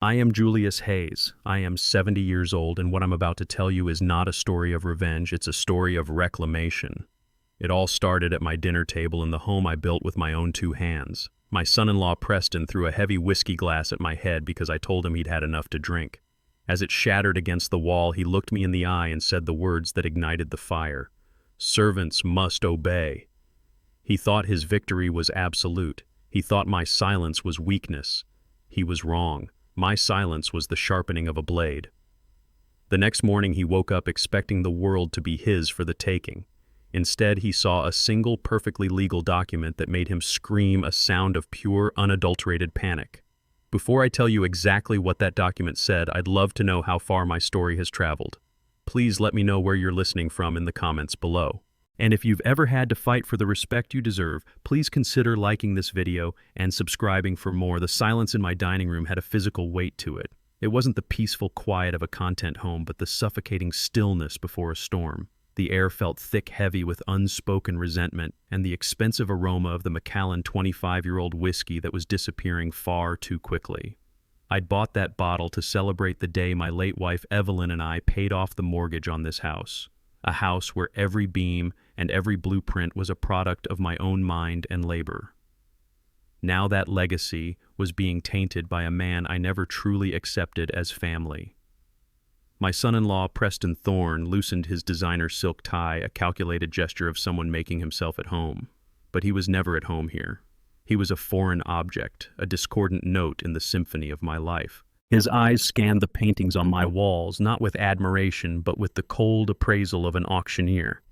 I am Julius Hayes. I am 70 years old, and what I'm about to tell you is not a story of revenge, it's a story of reclamation. It all started at my dinner table in the home I built with my own two hands. My son-in-law Preston threw a heavy whiskey glass at my head because I told him he'd had enough to drink. As it shattered against the wall, he looked me in the eye and said the words that ignited the fire. "Servants must obey." He thought his victory was absolute. He thought my silence was weakness. He was wrong. My silence was the sharpening of a blade. The next morning he woke up expecting the world to be his for the taking. Instead, he saw a single perfectly legal document that made him scream a sound of pure, unadulterated panic. Before I tell you exactly what that document said, I'd love to know how far my story has traveled. Please let me know where you're listening from in the comments below. And if you've ever had to fight for the respect you deserve, please consider liking this video and subscribing for more. The silence in my dining room had a physical weight to it. It wasn't the peaceful quiet of a content home, but the suffocating stillness before a storm. The air felt thick, heavy with unspoken resentment and the expensive aroma of the Macallan 25-year-old whiskey that was disappearing far too quickly. I'd bought that bottle to celebrate the day my late wife Evelyn and I paid off the mortgage on this house. A house where every beam and every blueprint was a product of my own mind and labor. Now that legacy was being tainted by a man I never truly accepted as family. My son-in-law, Preston Thorne, loosened his designer silk tie, a calculated gesture of someone making himself at home. But he was never at home here. He was a foreign object, a discordant note in the symphony of my life. His eyes scanned the paintings on my walls, not with admiration, but with the cold appraisal of an auctioneer.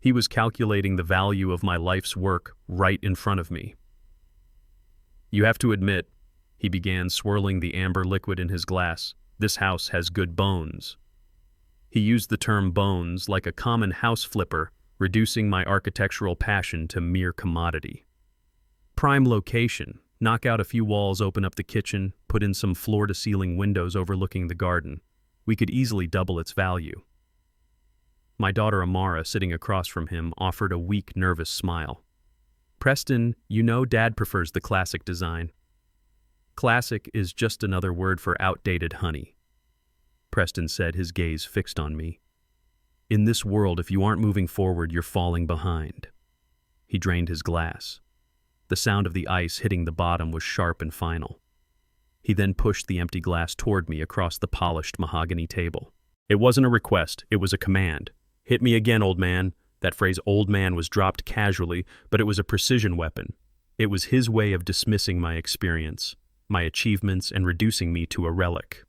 He was calculating the value of my life's work right in front of me. "You have to admit," he began, swirling the amber liquid in his glass, "this house has good bones." He used the term bones like a common house flipper, reducing my architectural passion to mere commodity. Prime location. Knock out a few walls, open up the kitchen, put in some floor-to-ceiling windows overlooking the garden. We could easily double its value. My daughter Amara, sitting across from him, offered a weak, nervous smile. "Preston, you know Dad prefers the classic design." "Classic is just another word for outdated, honey," Preston said, his gaze fixed on me. "In this world, if you aren't moving forward, you're falling behind." He drained his glass. The sound of the ice hitting the bottom was sharp and final. He then pushed the empty glass toward me across the polished mahogany table. It wasn't a request, it was a command. "Hit me again, old man." That phrase "old man" was dropped casually, but it was a precision weapon. It was his way of dismissing my experience, my achievements, and reducing me to a relic.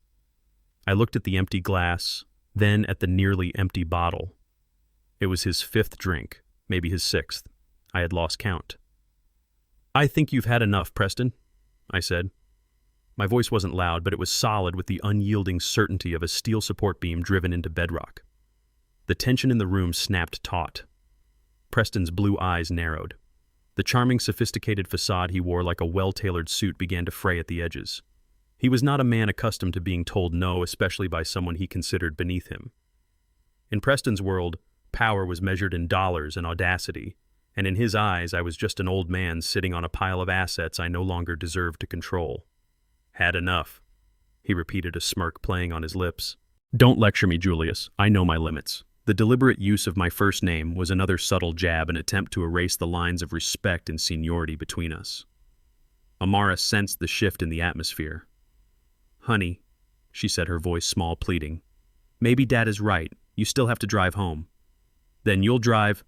I looked at the empty glass, then at the nearly empty bottle. It was his fifth drink, maybe his sixth. I had lost count. "I think you've had enough, Preston," I said. My voice wasn't loud, but it was solid with the unyielding certainty of a steel support beam driven into bedrock. The tension in the room snapped taut. Preston's blue eyes narrowed. The charming, sophisticated facade he wore like a well-tailored suit began to fray at the edges. He was not a man accustomed to being told no, especially by someone he considered beneath him. In Preston's world, power was measured in dollars and audacity, and in his eyes I was just an old man sitting on a pile of assets I no longer deserved to control. "Had enough," he repeated, a smirk playing on his lips. "Don't lecture me, Julius. I know my limits." The deliberate use of my first name was another subtle jab, an attempt to erase the lines of respect and seniority between us. Amara sensed the shift in the atmosphere. "Honey," she said, her voice small, pleading, "maybe Dad is right. You still have to drive home." "Then you'll drive."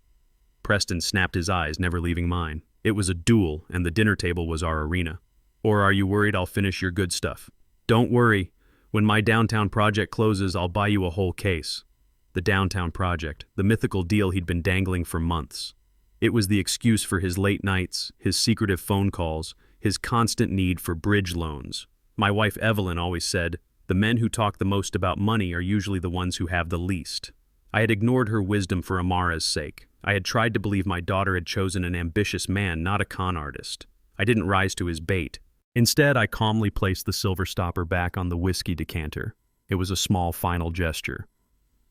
Preston snapped his eyes, never leaving mine. It was a duel, and the dinner table was our arena. "Or are you worried I'll finish your good stuff?" "Don't worry. When my downtown project closes, I'll buy you a whole case." The downtown project, the mythical deal he'd been dangling for months. It was the excuse for his late nights, his secretive phone calls, his constant need for bridge loans. My wife Evelyn always said, "The men who talk the most about money are usually the ones who have the least." I had ignored her wisdom for Amara's sake. I had tried to believe my daughter had chosen an ambitious man, not a con artist. I didn't rise to his bait. Instead, I calmly placed the silver stopper back on the whiskey decanter. It was a small final gesture.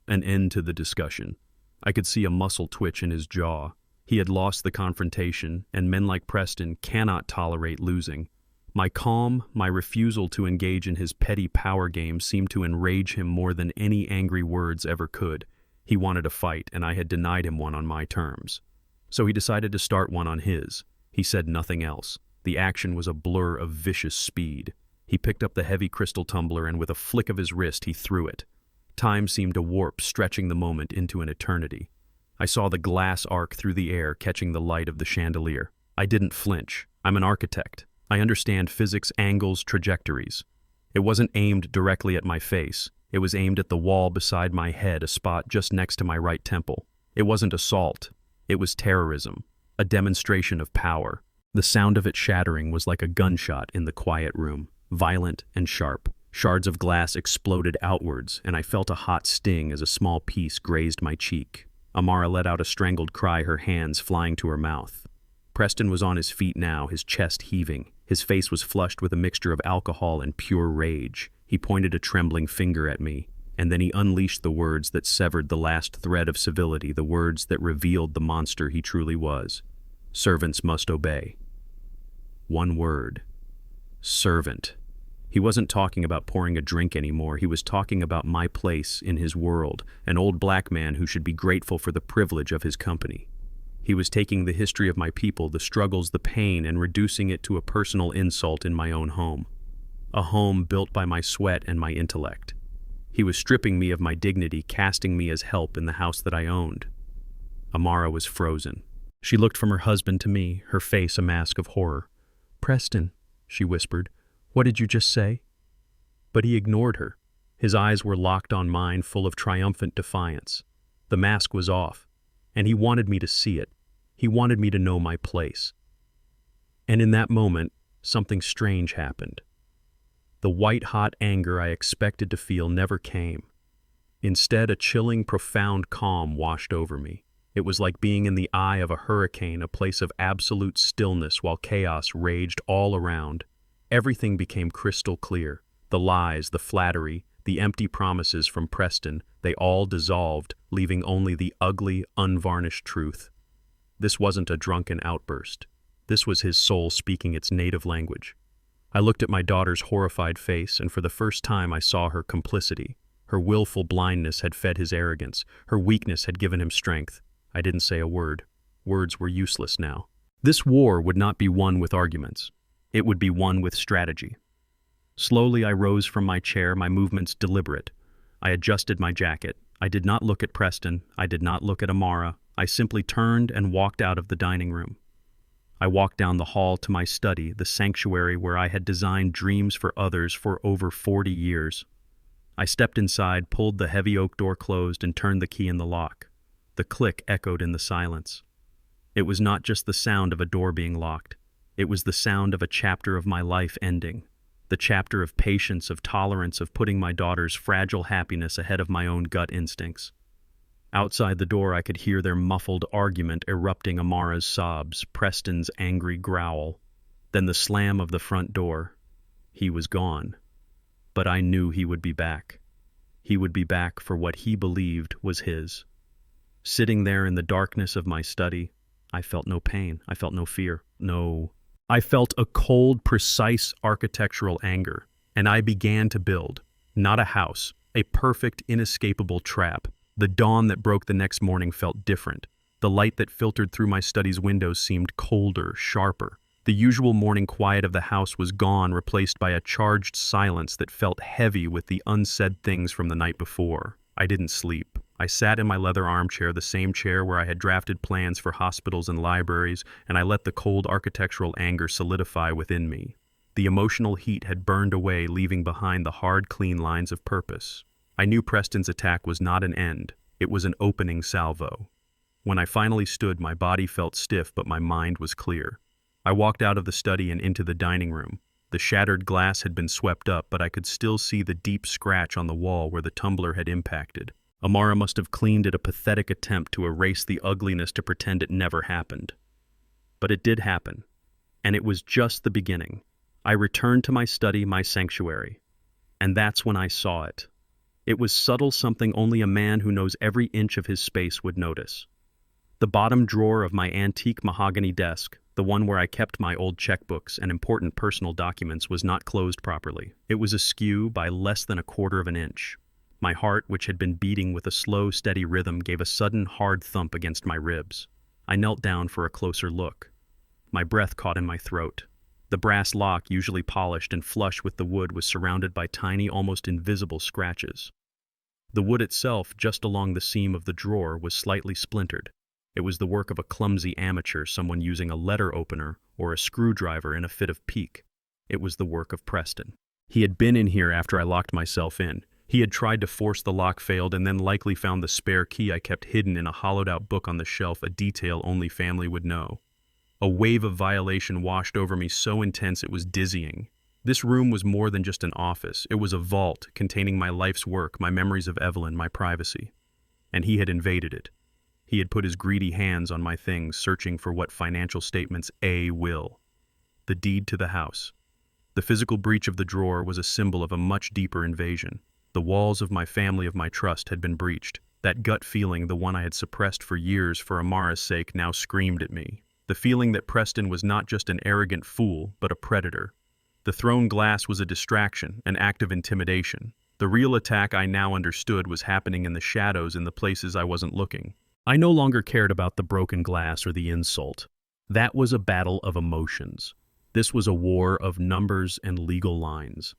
An end to the discussion. I could see a muscle twitch in his jaw. He had lost the confrontation, and men like Preston cannot tolerate losing. My calm, my refusal to engage in his petty power games seemed to enrage him more than any angry words ever could. He wanted a fight, and I had denied him one on my terms. So he decided to start one on his. He said nothing else. The action was a blur of vicious speed. He picked up the heavy crystal tumbler, and with a flick of his wrist he threw it. Time seemed to warp, stretching the moment into an eternity. I saw the glass arc through the air, catching the light of the chandelier. I didn't flinch. I'm an architect. I understand physics, angles, trajectories. It wasn't aimed directly at my face. It was aimed at the wall beside my head, a spot just next to my right temple. It wasn't assault. It was terrorism, a demonstration of power. The sound of it shattering was like a gunshot in the quiet room, violent and sharp. Shards of glass exploded outwards, and I felt a hot sting as a small piece grazed my cheek. Amara let out a strangled cry, her hands flying to her mouth. Preston was on his feet now, his chest heaving. His face was flushed with a mixture of alcohol and pure rage. He pointed a trembling finger at me, and then he unleashed the words that severed the last thread of civility, the words that revealed the monster he truly was. Servants must obey. One word. Servant. He wasn't talking about pouring a drink anymore. He was talking about my place in his world, an old black man who should be grateful for the privilege of his company. He was taking the history of my people, the struggles, the pain, and reducing it to a personal insult in my own home. A home built by my sweat and my intellect. He was stripping me of my dignity, casting me as help in the house that I owned. Amara was frozen. She looked from her husband to me, her face a mask of horror. "Preston," she whispered, "what did you just say?" But he ignored her. His eyes were locked on mine, full of triumphant defiance. The mask was off, and he wanted me to see it. He wanted me to know my place. And in that moment, something strange happened. The white-hot anger I expected to feel never came. Instead, a chilling, profound calm washed over me. It was like being in the eye of a hurricane, a place of absolute stillness while chaos raged all around. Everything became crystal clear. The lies, the flattery, the empty promises from Preston, they all dissolved, leaving only the ugly, unvarnished truth. This wasn't a drunken outburst. This was his soul speaking its native language. I looked at my daughter's horrified face, and for the first time I saw her complicity. Her willful blindness had fed his arrogance. Her weakness had given him strength. I didn't say a word. Words were useless now. This war would not be won with arguments. It would be won with strategy. Slowly I rose from my chair, my movements deliberate. I adjusted my jacket. I did not look at Preston. I did not look at Amara. I simply turned and walked out of the dining room. I walked down the hall to my study, the sanctuary where I had designed dreams for others for over 40 years. I stepped inside, pulled the heavy oak door closed, and turned the key in the lock. The click echoed in the silence. It was not just the sound of a door being locked. It was the sound of a chapter of my life ending. The chapter of patience, of tolerance, of putting my daughter's fragile happiness ahead of my own gut instincts. Outside the door I could hear their muffled argument erupting, Amara's sobs, Preston's angry growl. Then the slam of the front door. He was gone. But I knew he would be back. He would be back for what he believed was his. Sitting there in the darkness of my study, I felt no pain. I felt no fear. I felt a cold, precise architectural anger, and I began to build, not a house, a perfect, inescapable trap. The dawn that broke the next morning felt different. The light that filtered through my study's windows seemed colder, sharper. The usual morning quiet of the house was gone, replaced by a charged silence that felt heavy with the unsaid things from the night before. I didn't sleep. I sat in my leather armchair, the same chair where I had drafted plans for hospitals and libraries, and I let the cold architectural anger solidify within me. The emotional heat had burned away, leaving behind the hard, clean lines of purpose. I knew Preston's attack was not an end. It was an opening salvo. When I finally stood, my body felt stiff, but my mind was clear. I walked out of the study and into the dining room. The shattered glass had been swept up, but I could still see the deep scratch on the wall where the tumbler had impacted. Amara must have cleaned it, a pathetic attempt to erase the ugliness, to pretend it never happened. But it did happen, and it was just the beginning. I returned to my study, my sanctuary, and that's when I saw it. It was subtle, something only a man who knows every inch of his space would notice. The bottom drawer of my antique mahogany desk, The one where I kept my old checkbooks and important personal documents was not closed properly. It was askew by less than a quarter of an inch. My heart, which had been beating with a slow, steady rhythm, gave a sudden, hard thump against my ribs. I knelt down for a closer look. My breath caught in my throat. The brass lock, usually polished and flush with the wood, was surrounded by tiny, almost invisible scratches. The wood itself, just along the seam of the drawer, was slightly splintered. It was the work of a clumsy amateur, someone using a letter opener or a screwdriver in a fit of pique. It was the work of Preston. He had been in here after I locked myself in. He had tried to force the lock, failed, and then likely found the spare key I kept hidden in a hollowed-out book on the shelf, a detail only family would know. A wave of violation washed over me, so intense it was dizzying. This room was more than just an office. It was a vault containing my life's work, my memories of Evelyn, my privacy. And he had invaded it. He had put his greedy hands on my things, searching for what financial statements will. The deed to the house. The physical breach of the drawer was a symbol of a much deeper invasion. The walls of my family, of my trust, had been breached. That gut feeling, the one I had suppressed for years for Amara's sake, now screamed at me. The feeling that Preston was not just an arrogant fool, but a predator. The thrown glass was a distraction, an act of intimidation. The real attack, I now understood, was happening in the shadows, in the places I wasn't looking. I no longer cared about the broken glass or the insult. That was a battle of emotions. This was a war of numbers and legal lines.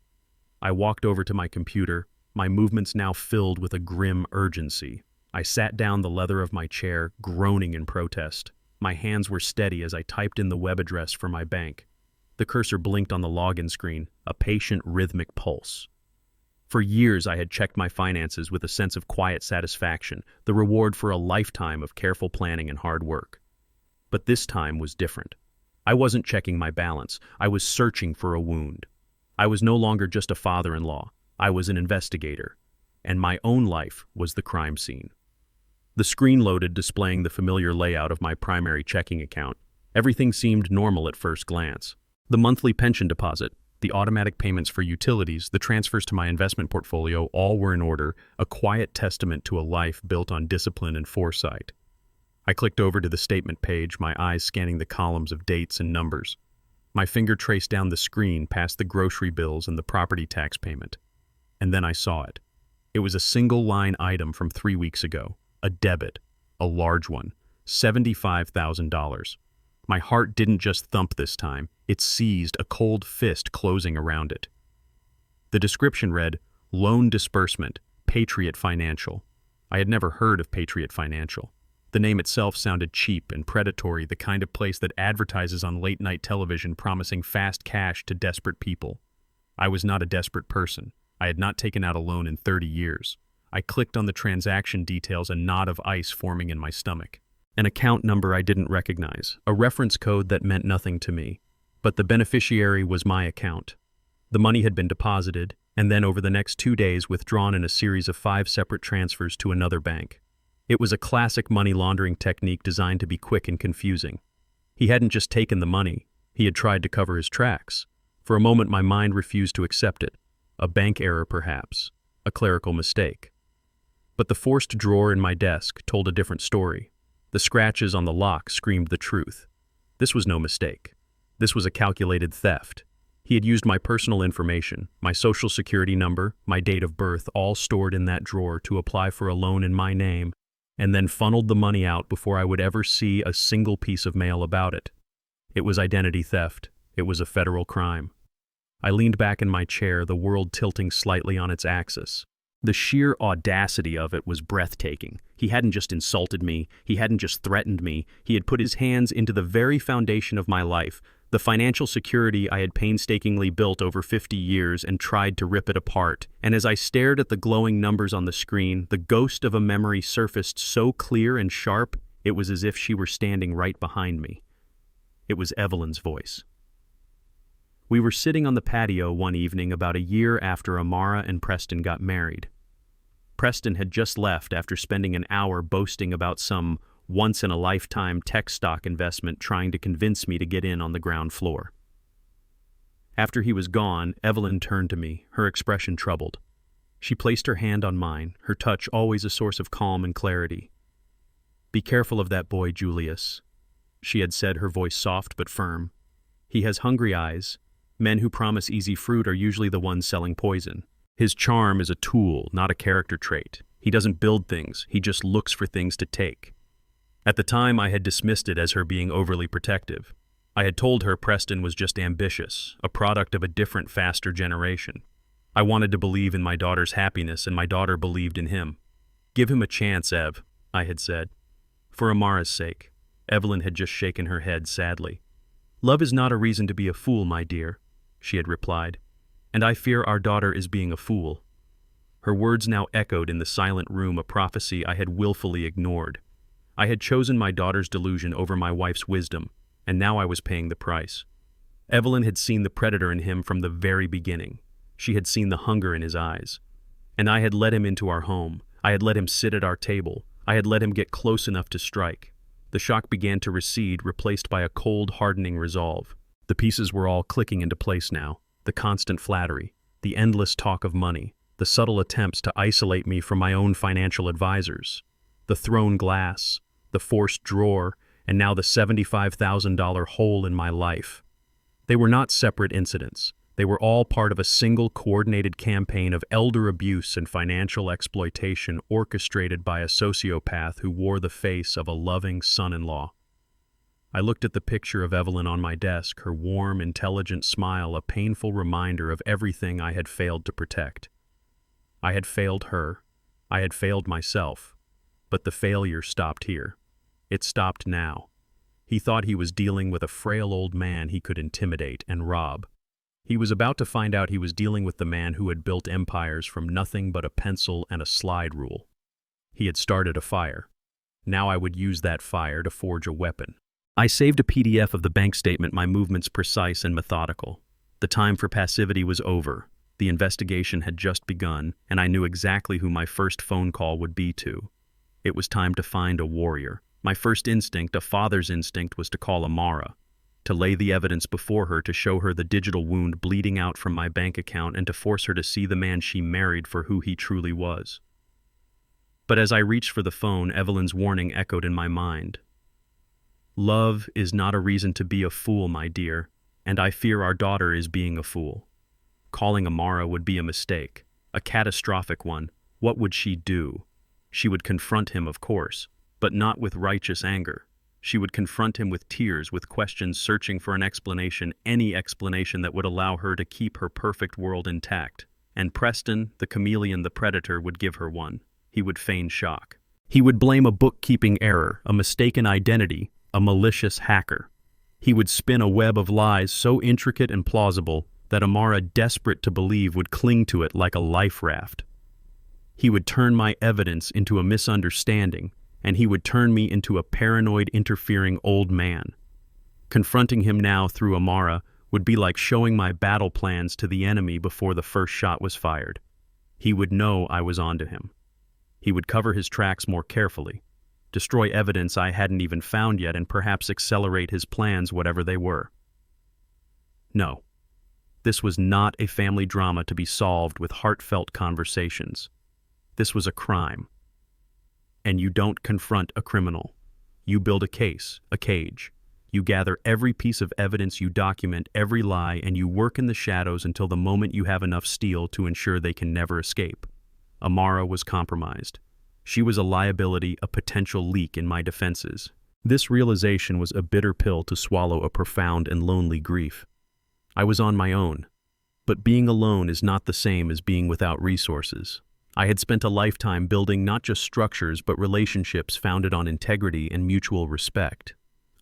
I walked over to my computer, my movements now filled with a grim urgency. I sat down the leather of my chair, groaning in protest. My hands were steady as I typed in the web address for my bank. The cursor blinked on the login screen, a patient, rhythmic pulse. For years I had checked my finances with a sense of quiet satisfaction, the reward for a lifetime of careful planning and hard work. But this time was different. I wasn't checking my balance. I was searching for a wound. I was no longer just a father-in-law. I was an investigator. And my own life was the crime scene. The screen loaded, displaying the familiar layout of my primary checking account. Everything seemed normal at first glance. The monthly pension deposit, the automatic payments for utilities, the transfers to my investment portfolio, all were in order, a quiet testament to a life built on discipline and foresight. I clicked over to the statement page, my eyes scanning the columns of dates and numbers. My finger traced down the screen past the grocery bills and the property tax payment. And then I saw it. It was a single-line item from 3 weeks ago, a debit, a large one, $75,000. My heart didn't just thump this time, it seized, a cold fist closing around it. The description read, Loan Disbursement, Patriot Financial. I had never heard of Patriot Financial. The name itself sounded cheap and predatory, the kind of place that advertises on late-night television promising fast cash to desperate people. I was not a desperate person. I had not taken out a loan in 30 years. I clicked on the transaction details, a knot of ice forming in my stomach. An account number I didn't recognize, a reference code that meant nothing to me. But the beneficiary was my account. The money had been deposited, and then over the next 2 days withdrawn in a series of 5 separate transfers to another bank. It was a classic money laundering technique designed to be quick and confusing. He hadn't just taken the money, he had tried to cover his tracks. For a moment my mind refused to accept it. A bank error perhaps, a clerical mistake. But the forced drawer in my desk told a different story. The scratches on the lock screamed the truth. This was no mistake. This was a calculated theft. He had used my personal information, my social security number, my date of birth, all stored in that drawer to apply for a loan in my name, and then funneled the money out before I would ever see a single piece of mail about it. It was identity theft. It was a federal crime. I leaned back in my chair, the world tilting slightly on its axis. The sheer audacity of it was breathtaking. He hadn't just insulted me, he hadn't just threatened me, he had put his hands into the very foundation of my life, the financial security I had painstakingly built over 50 years, and tried to rip it apart. And as I stared at the glowing numbers on the screen, the ghost of a memory surfaced so clear and sharp, it was as if she were standing right behind me. It was Evelyn's voice. We were sitting on the patio one evening about a year after Amara and Preston got married. Preston had just left after spending an hour boasting about some once-in-a-lifetime tech stock investment, trying to convince me to get in on the ground floor. After he was gone, Evelyn turned to me, her expression troubled. She placed her hand on mine, her touch always a source of calm and clarity. "Be careful of that boy, Julius." she had said, her voice soft but firm. "He has hungry eyes. Men who promise easy fruit are usually the ones selling poison. His charm is a tool, not a character trait. He doesn't build things, he just looks for things to take." At the time, I had dismissed it as her being overly protective. I had told her Preston was just ambitious, a product of a different, faster generation. I wanted to believe in my daughter's happiness, and my daughter believed in him. "Give him a chance, Ev," I had said. For Amara's sake. Evelyn had just shaken her head sadly. "Love is not a reason to be a fool, my dear," she had replied. "And I fear our daughter is being a fool." Her words now echoed in the silent room, a prophecy I had willfully ignored. I had chosen my daughter's delusion over my wife's wisdom, and now I was paying the price. Evelyn had seen the predator in him from the very beginning. She had seen the hunger in his eyes. And I had let him into our home. I had let him sit at our table. I had let him get close enough to strike. The shock began to recede, replaced by a cold, hardening resolve. The pieces were all clicking into place now. The constant flattery, the endless talk of money, the subtle attempts to isolate me from my own financial advisors, the thrown glass, the forced drawer, and now the $75,000 hole in my life. They were not separate incidents. They were all part of a single coordinated campaign of elder abuse and financial exploitation orchestrated by a sociopath who wore the face of a loving son-in-law. I looked at the picture of Evelyn on my desk, her warm, intelligent smile a painful reminder of everything I had failed to protect. I had failed her. I had failed myself. But the failure stopped here. It stopped now. He thought he was dealing with a frail old man he could intimidate and rob. He was about to find out he was dealing with the man who had built empires from nothing but a pencil and a slide rule. He had started a fire. Now I would use that fire to forge a weapon. I saved a PDF of the bank statement, my movements precise and methodical. The time for passivity was over. The investigation had just begun, and I knew exactly who my first phone call would be to. It was time to find a warrior. My first instinct, a father's instinct, was to call Amara, to lay the evidence before her, to show her the digital wound bleeding out from my bank account, and to force her to see the man she married for who he truly was. But as I reached for the phone, Evelyn's warning echoed in my mind. "Love is not a reason to be a fool, my dear, and I fear our daughter is being a fool." Calling Amara would be a mistake, a catastrophic one. What would she do? She would confront him, of course, but not with righteous anger. She would confront him with tears, with questions, searching for an explanation, any explanation that would allow her to keep her perfect world intact. And Preston, the chameleon, the predator, would give her one. He would feign shock. He would blame a bookkeeping error, a mistaken identity, a malicious hacker. He would spin a web of lies so intricate and plausible that Amara, desperate to believe, would cling to it like a life raft. He would turn my evidence into a misunderstanding, and he would turn me into a paranoid, interfering old man. Confronting him now through Amara would be like showing my battle plans to the enemy before the first shot was fired. He would know I was onto him. He would cover his tracks more carefully, destroy evidence I hadn't even found yet, and perhaps accelerate his plans, whatever they were. No, this was not a family drama to be solved with heartfelt conversations. This was a crime. And you don't confront a criminal. You build a case, a cage. You gather every piece of evidence, you document every lie, and you work in the shadows until the moment you have enough steel to ensure they can never escape. Amara was compromised. She was a liability, a potential leak in my defenses. This realization was a bitter pill to swallow, a profound and lonely grief. I was on my own. But being alone is not the same as being without resources. I had spent a lifetime building not just structures but relationships founded on integrity and mutual respect.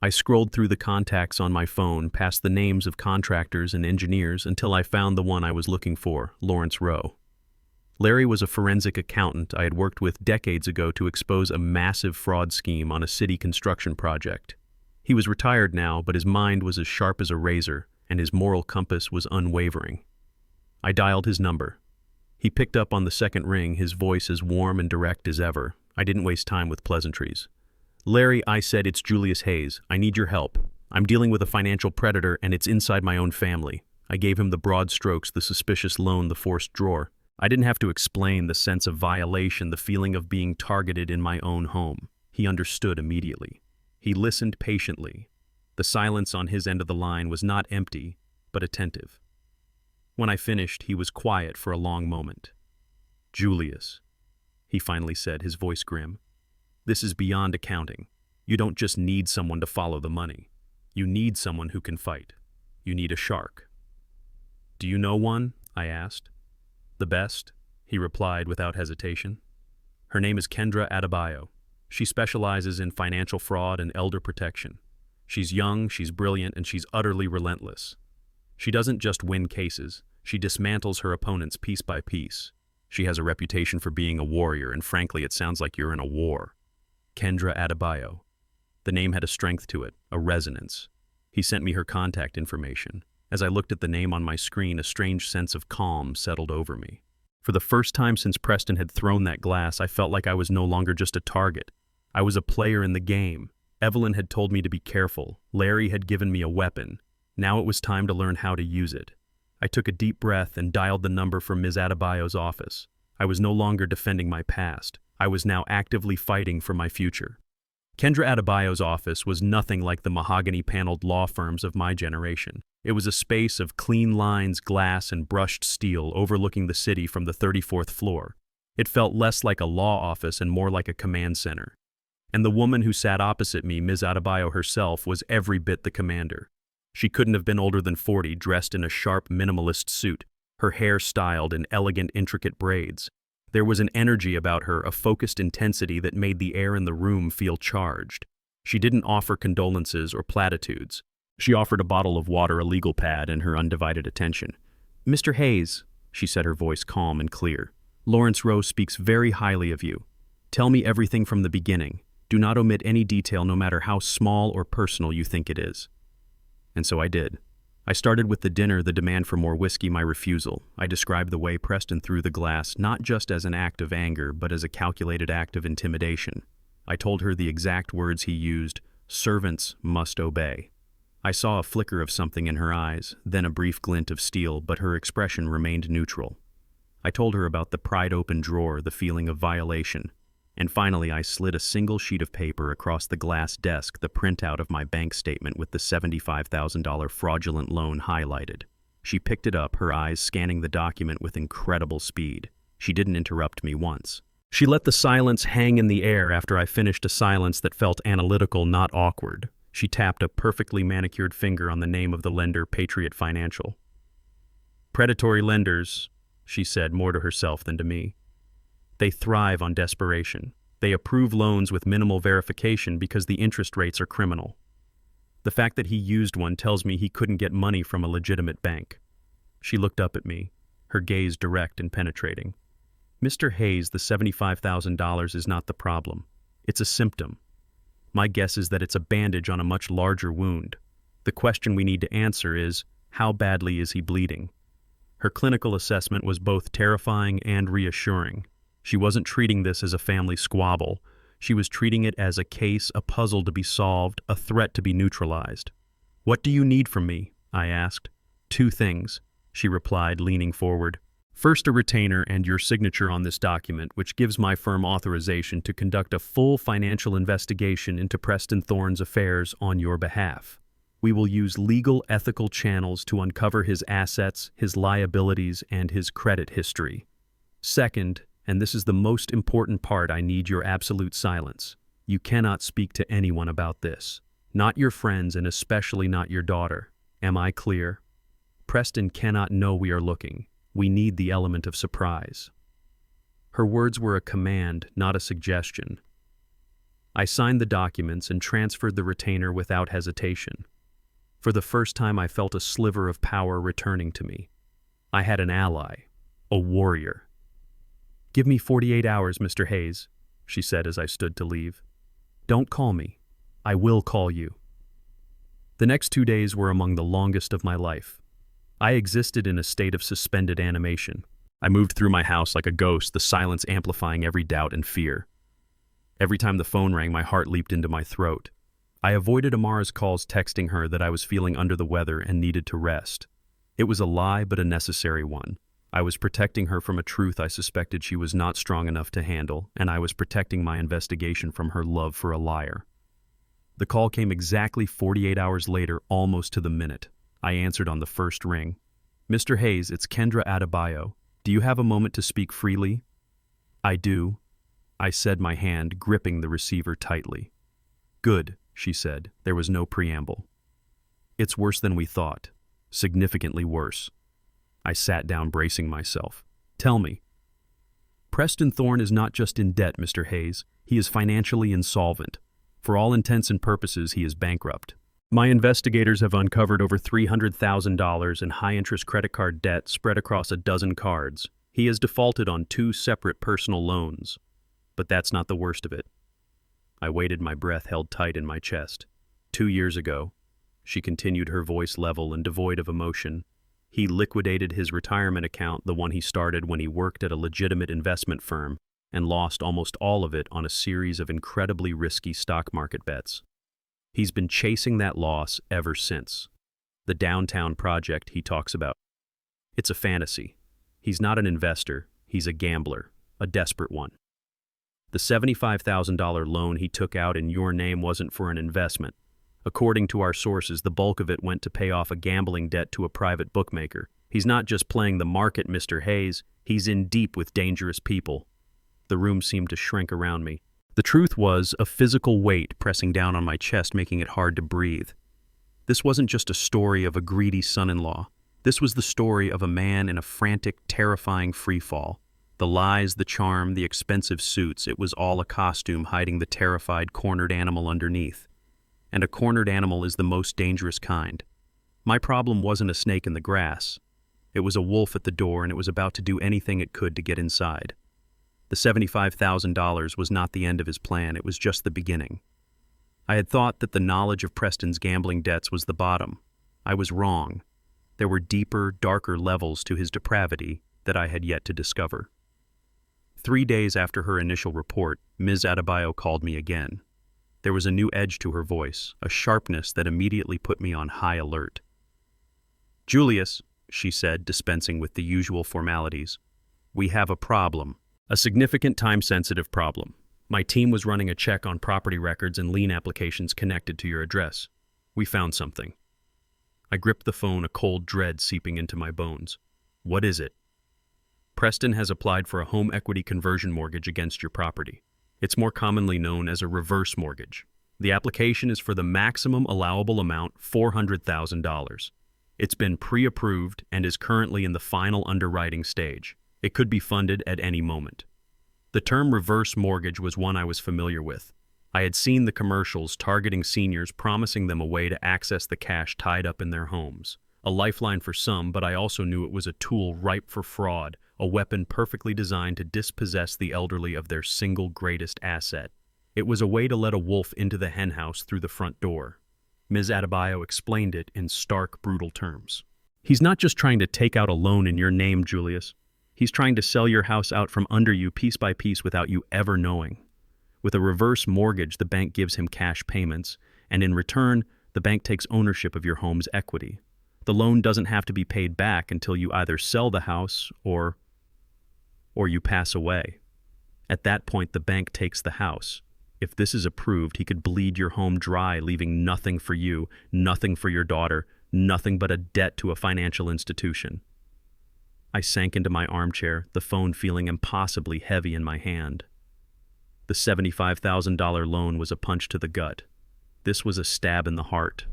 I scrolled through the contacts on my phone, past the names of contractors and engineers, until I found the one I was looking for, Lawrence Rowe. Larry was a forensic accountant I had worked with decades ago to expose a massive fraud scheme on a city construction project. He was retired now, but his mind was as sharp as a razor, and his moral compass was unwavering. I dialed his number. He picked up on the second ring, his voice as warm and direct as ever. I didn't waste time with pleasantries. "Larry," I said, "it's Julius Hayes. I need your help. I'm dealing with a financial predator, and it's inside my own family." I gave him the broad strokes, the suspicious loan, the forced drawer. I didn't have to explain the sense of violation, the feeling of being targeted in my own home. He understood immediately. He listened patiently, The silence on his end of the line was not empty, but attentive. When I finished, he was quiet for a long moment. "Julius," he finally said, his voice grim, "this is beyond accounting. You don't just need someone to follow the money. You need someone who can fight. You need a shark." "Do you know one?" I asked. "The best," he replied without hesitation. "Her name is Kendra Adebayo. She specializes in financial fraud and elder protection. She's young, she's brilliant, and she's utterly relentless. She doesn't just win cases, she dismantles her opponents piece by piece. She has a reputation for being a warrior, and frankly, it sounds like you're in a war." Kendra Adebayo. The name had a strength to it, a resonance. He sent me her contact information. As I looked at the name on my screen, a strange sense of calm settled over me. For the first time since Preston had thrown that glass, I felt like I was no longer just a target. I was a player in the game. Evelyn had told me to be careful. Larry had given me a weapon. Now it was time to learn how to use it. I took a deep breath and dialed the number from Ms. Adebayo's office. I was no longer defending my past. I was now actively fighting for my future. Kendra Adebayo's office was nothing like the mahogany-paneled law firms of my generation. It was a space of clean lines, glass, and brushed steel overlooking the city from the 34th floor. It felt less like a law office and more like a command center. And the woman who sat opposite me, Ms. Adebayo herself, was every bit the commander. She couldn't have been older than 40, dressed in a sharp minimalist suit, her hair styled in elegant, intricate braids. There was an energy about her, a focused intensity that made the air in the room feel charged. She didn't offer condolences or platitudes. She offered a bottle of water, a legal pad, and her undivided attention. "Mr. Hayes," she said, her voice calm and clear, "Lawrence Rowe speaks very highly of you. Tell me everything from the beginning. Do not omit any detail, no matter how small or personal you think it is." And so I did. I started with the dinner, the demand for more whiskey, my refusal. I described the way Preston threw the glass, not just as an act of anger, but as a calculated act of intimidation. I told her the exact words he used: "Servants must obey." I saw a flicker of something in her eyes, then a brief glint of steel, but her expression remained neutral. I told her about the pried-open drawer, the feeling of violation. And finally, I slid a single sheet of paper across the glass desk, the printout of my bank statement with the $75,000 fraudulent loan highlighted. She picked it up, her eyes scanning the document with incredible speed. She didn't interrupt me once. She let the silence hang in the air after I finished, a silence that felt analytical, not awkward. She tapped a perfectly manicured finger on the name of the lender, Patriot Financial. "Predatory lenders," she said, more to herself than to me. "They thrive on desperation. They approve loans with minimal verification because the interest rates are criminal. The fact that he used one tells me he couldn't get money from a legitimate bank." She looked up at me, her gaze direct and penetrating. "Mr. Hayes, the $75,000 is not the problem. It's a symptom. My guess is that it's a bandage on a much larger wound. The question we need to answer is, how badly is he bleeding?" Her clinical assessment was both terrifying and reassuring. She wasn't treating this as a family squabble. She was treating it as a case, a puzzle to be solved, a threat to be neutralized. "What do you need from me?" I asked. "Two things," she replied, leaning forward. "First, a retainer and your signature on this document, which gives my firm authorization to conduct a full financial investigation into Preston Thorne's affairs on your behalf. We will use legal, ethical channels to uncover his assets, his liabilities, and his credit history. Second, and this is the most important part, I need your absolute silence. You cannot speak to anyone about this. Not your friends, and especially not your daughter. Am I clear? Preston cannot know we are looking. We need the element of surprise." Her words were a command, not a suggestion. I signed the documents and transferred the retainer without hesitation. For the first time, I felt a sliver of power returning to me. I had an ally, a warrior. "Give me 48 hours, Mr. Hayes," she said as I stood to leave. "Don't call me. I will call you." The next 2 days were among the longest of my life. I existed in a state of suspended animation. I moved through my house like a ghost, the silence amplifying every doubt and fear. Every time the phone rang, my heart leaped into my throat. I avoided Amara's calls, texting her that I was feeling under the weather and needed to rest. It was a lie, but a necessary one. I was protecting her from a truth I suspected she was not strong enough to handle, and I was protecting my investigation from her love for a liar. The call came exactly 48 hours later, almost to the minute. I answered on the first ring. "Mr. Hayes, it's Kendra Adebayo. Do you have a moment to speak freely?" "I do," I said, my hand gripping the receiver tightly. "Good," she said. There was no preamble. "It's worse than we thought. Significantly worse." I sat down, bracing myself. "Tell me." "Preston Thorne is not just in debt, Mr. Hayes. He is financially insolvent. For all intents and purposes, he is bankrupt. My investigators have uncovered over $300,000 in high-interest credit card debt spread across a dozen cards. He has defaulted on 2 separate personal loans. But that's not the worst of it." I waited, my breath held tight in my chest. 2 years ago, she continued, her voice level and devoid of emotion, he liquidated his retirement account, the one he started when he worked at a legitimate investment firm, and lost almost all of it on a series of incredibly risky stock market bets. He's been chasing that loss ever since. The downtown project he talks about. It's a fantasy. He's not an investor, he's a gambler, a desperate one. The $75,000 loan he took out in your name wasn't for an investment. According to our sources, the bulk of it went to pay off a gambling debt to a private bookmaker. He's not just playing the market, Mr. Hayes, he's in deep with dangerous people. The room seemed to shrink around me. The truth was a physical weight pressing down on my chest, making it hard to breathe. This wasn't just a story of a greedy son-in-law. This was the story of a man in a frantic, terrifying freefall. The lies, the charm, the expensive suits, it was all a costume hiding the terrified, cornered animal underneath. And a cornered animal is the most dangerous kind. My problem wasn't a snake in the grass. It was a wolf at the door, and it was about to do anything it could to get inside. The $75,000 was not the end of his plan, it was just the beginning. I had thought that the knowledge of Preston's gambling debts was the bottom. I was wrong. There were deeper, darker levels to his depravity that I had yet to discover. 3 days after her initial report, Ms. Adebayo called me again. There was a new edge to her voice, a sharpness that immediately put me on high alert. "Julius," she said, dispensing with the usual formalities, "we have a problem. A significant time-sensitive problem. My team was running a check on property records and lien applications connected to your address. We found something." I gripped the phone, a cold dread seeping into my bones. "What is it?" "Preston has applied for a home equity conversion mortgage against your property. It's more commonly known as a reverse mortgage. The application is for the maximum allowable amount, $400,000. It's been pre-approved and is currently in the final underwriting stage. It could be funded at any moment." The term reverse mortgage was one I was familiar with. I had seen the commercials targeting seniors, promising them a way to access the cash tied up in their homes. A lifeline for some, but I also knew it was a tool ripe for fraud, a weapon perfectly designed to dispossess the elderly of their single greatest asset. It was a way to let a wolf into the henhouse through the front door. Ms. Adebayo explained it in stark, brutal terms. "He's not just trying to take out a loan in your name, Julius. He's trying to sell your house out from under you piece by piece without you ever knowing. With a reverse mortgage, the bank gives him cash payments, and in return, the bank takes ownership of your home's equity. The loan doesn't have to be paid back until you either sell the house or you pass away. At that point, the bank takes the house. If this is approved, he could bleed your home dry, leaving nothing for you, nothing for your daughter, nothing but a debt to a financial institution." I sank into my armchair, the phone feeling impossibly heavy in my hand. The $75,000 loan was a punch to the gut. This was a stab in the heart.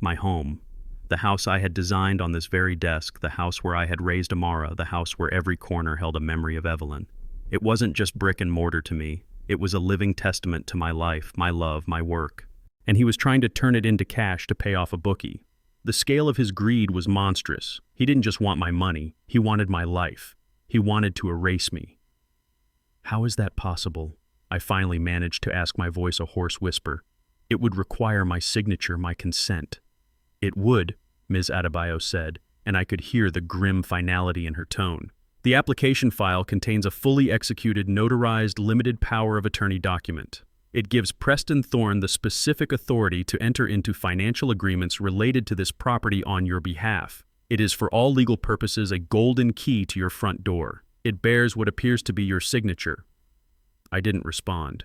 My home. The house I had designed on this very desk, the house where I had raised Amara, the house where every corner held a memory of Evelyn. It wasn't just brick and mortar to me. It was a living testament to my life, my love, my work. And he was trying to turn it into cash to pay off a bookie. The scale of his greed was monstrous. He didn't just want my money, he wanted my life. He wanted to erase me. "How is that possible?" I finally managed to ask, my voice a hoarse whisper. "It would require my signature, my consent." "It would," Ms. Adebayo said, and I could hear the grim finality in her tone. "The application file contains a fully executed, notarized, limited power of attorney document. It gives Preston Thorne the specific authority to enter into financial agreements related to this property on your behalf. It is for all legal purposes a golden key to your front door. It bears what appears to be your signature." I didn't respond.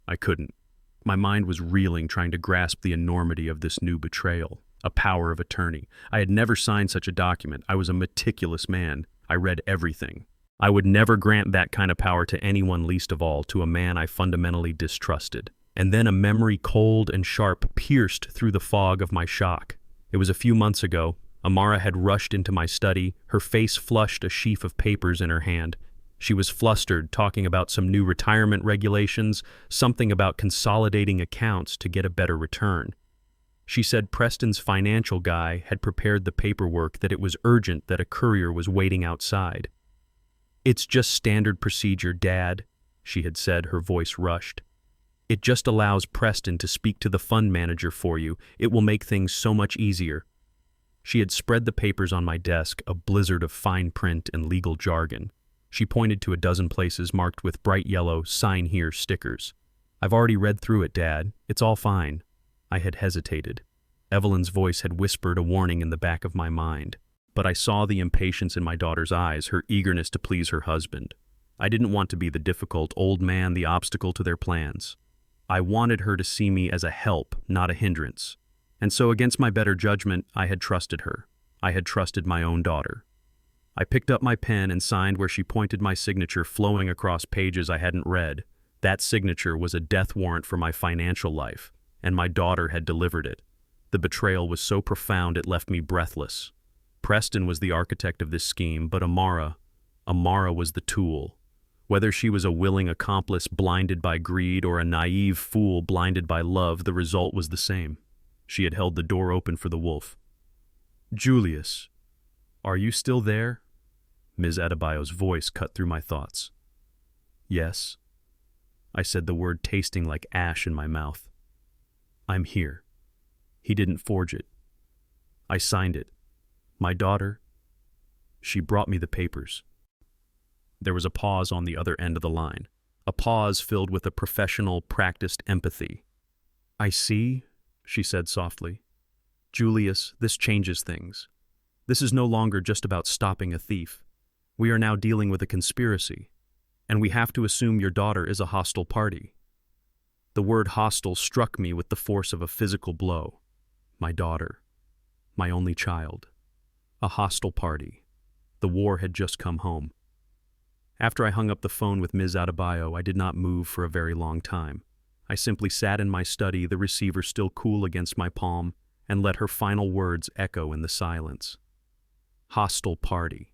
I couldn't. My mind was reeling, trying to grasp the enormity of this new betrayal. A power of attorney. I had never signed such a document. I was a meticulous man. I read everything. I would never grant that kind of power to anyone, least of all to a man I fundamentally distrusted. And then a memory cold and sharp pierced through the fog of my shock. It was a few months ago. Amara had rushed into my study, her face flushed, a sheaf of papers in her hand. She was flustered, talking about some new retirement regulations, something about consolidating accounts to get a better return. She said Preston's financial guy had prepared the paperwork, that it was urgent, that a courier was waiting outside. "It's just standard procedure, Dad," she had said, her voice rushed. "It just allows Preston to speak to the fund manager for you. It will make things so much easier." She had spread the papers on my desk, a blizzard of fine print and legal jargon. She pointed to a dozen places marked with bright yellow "Sign Here" stickers. "I've already read through it, Dad. It's all fine." I had hesitated. Evelyn's voice had whispered a warning in the back of my mind. But I saw the impatience in my daughter's eyes, her eagerness to please her husband. I didn't want to be the difficult old man, the obstacle to their plans. I wanted her to see me as a help, not a hindrance. And so, against my better judgment, I had trusted her. I had trusted my own daughter. I picked up my pen and signed where she pointed, my signature flowing across pages I hadn't read. That signature was a death warrant for my financial life, and my daughter had delivered it. The betrayal was so profound it left me breathless. Preston was the architect of this scheme, but Amara was the tool. Whether she was a willing accomplice blinded by greed or a naive fool blinded by love, the result was the same. She had held the door open for the wolf. "Julius, are you still there?" Ms. Adebayo's voice cut through my thoughts. "Yes," I said, the word tasting like ash in my mouth. "I'm here." He didn't forge it. I signed it. My daughter, she brought me the papers. There was a pause on the other end of the line, a pause filled with a professional, practiced empathy. "I see," she said softly. "Julius, this changes things. This is no longer just about stopping a thief. We are now dealing with a conspiracy, and we have to assume your daughter is a hostile party." The word hostile struck me with the force of a physical blow. My daughter, my only child. A hostile party. The war had just come home. After I hung up the phone with Ms. Adebayo, I did not move for a very long time. I simply sat in my study, the receiver still cool against my palm, and let her final words echo in the silence. Hostile party.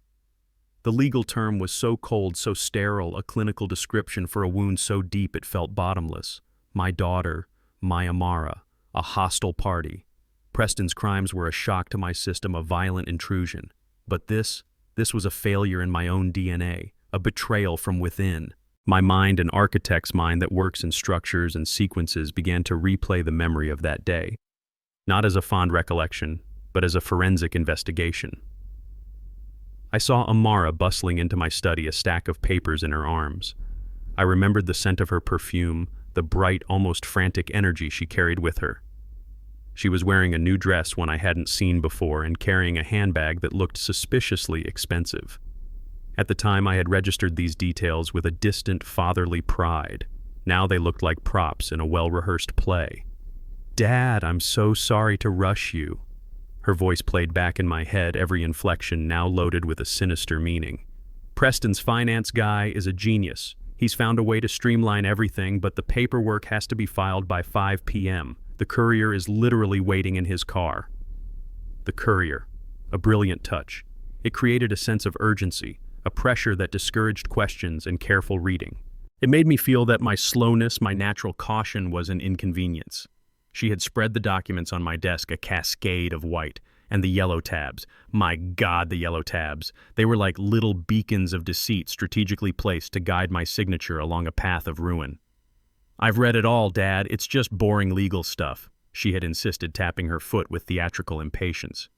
The legal term was so cold, so sterile, a clinical description for a wound so deep it felt bottomless. My daughter, my Amara, a hostile party. Preston's crimes were a shock to my system, a violent intrusion. But this was a failure in my own DNA, a betrayal from within. My mind, an architect's mind that works in structures and sequences, began to replay the memory of that day. Not as a fond recollection, but as a forensic investigation. I saw Amara bustling into my study, a stack of papers in her arms. I remembered the scent of her perfume, the bright, almost frantic energy she carried with her. She was wearing a new dress, one I hadn't seen before, and carrying a handbag that looked suspiciously expensive. At the time, I had registered these details with a distant fatherly pride. Now they looked like props in a well-rehearsed play. "Dad, I'm so sorry to rush you." Her voice played back in my head, every inflection now loaded with a sinister meaning. "Preston's finance guy is a genius. He's found a way to streamline everything, but the paperwork has to be filed by 5 p.m. The courier is literally waiting in his car." The courier. A brilliant touch. It created a sense of urgency, a pressure that discouraged questions and careful reading. It made me feel that my slowness, my natural caution, was an inconvenience. She had spread the documents on my desk, a cascade of white, and the yellow tabs. My God, the yellow tabs. They were like little beacons of deceit strategically placed to guide my signature along a path of ruin. "I've read it all, Dad. It's just boring legal stuff," she had insisted, tapping her foot with theatrical impatience.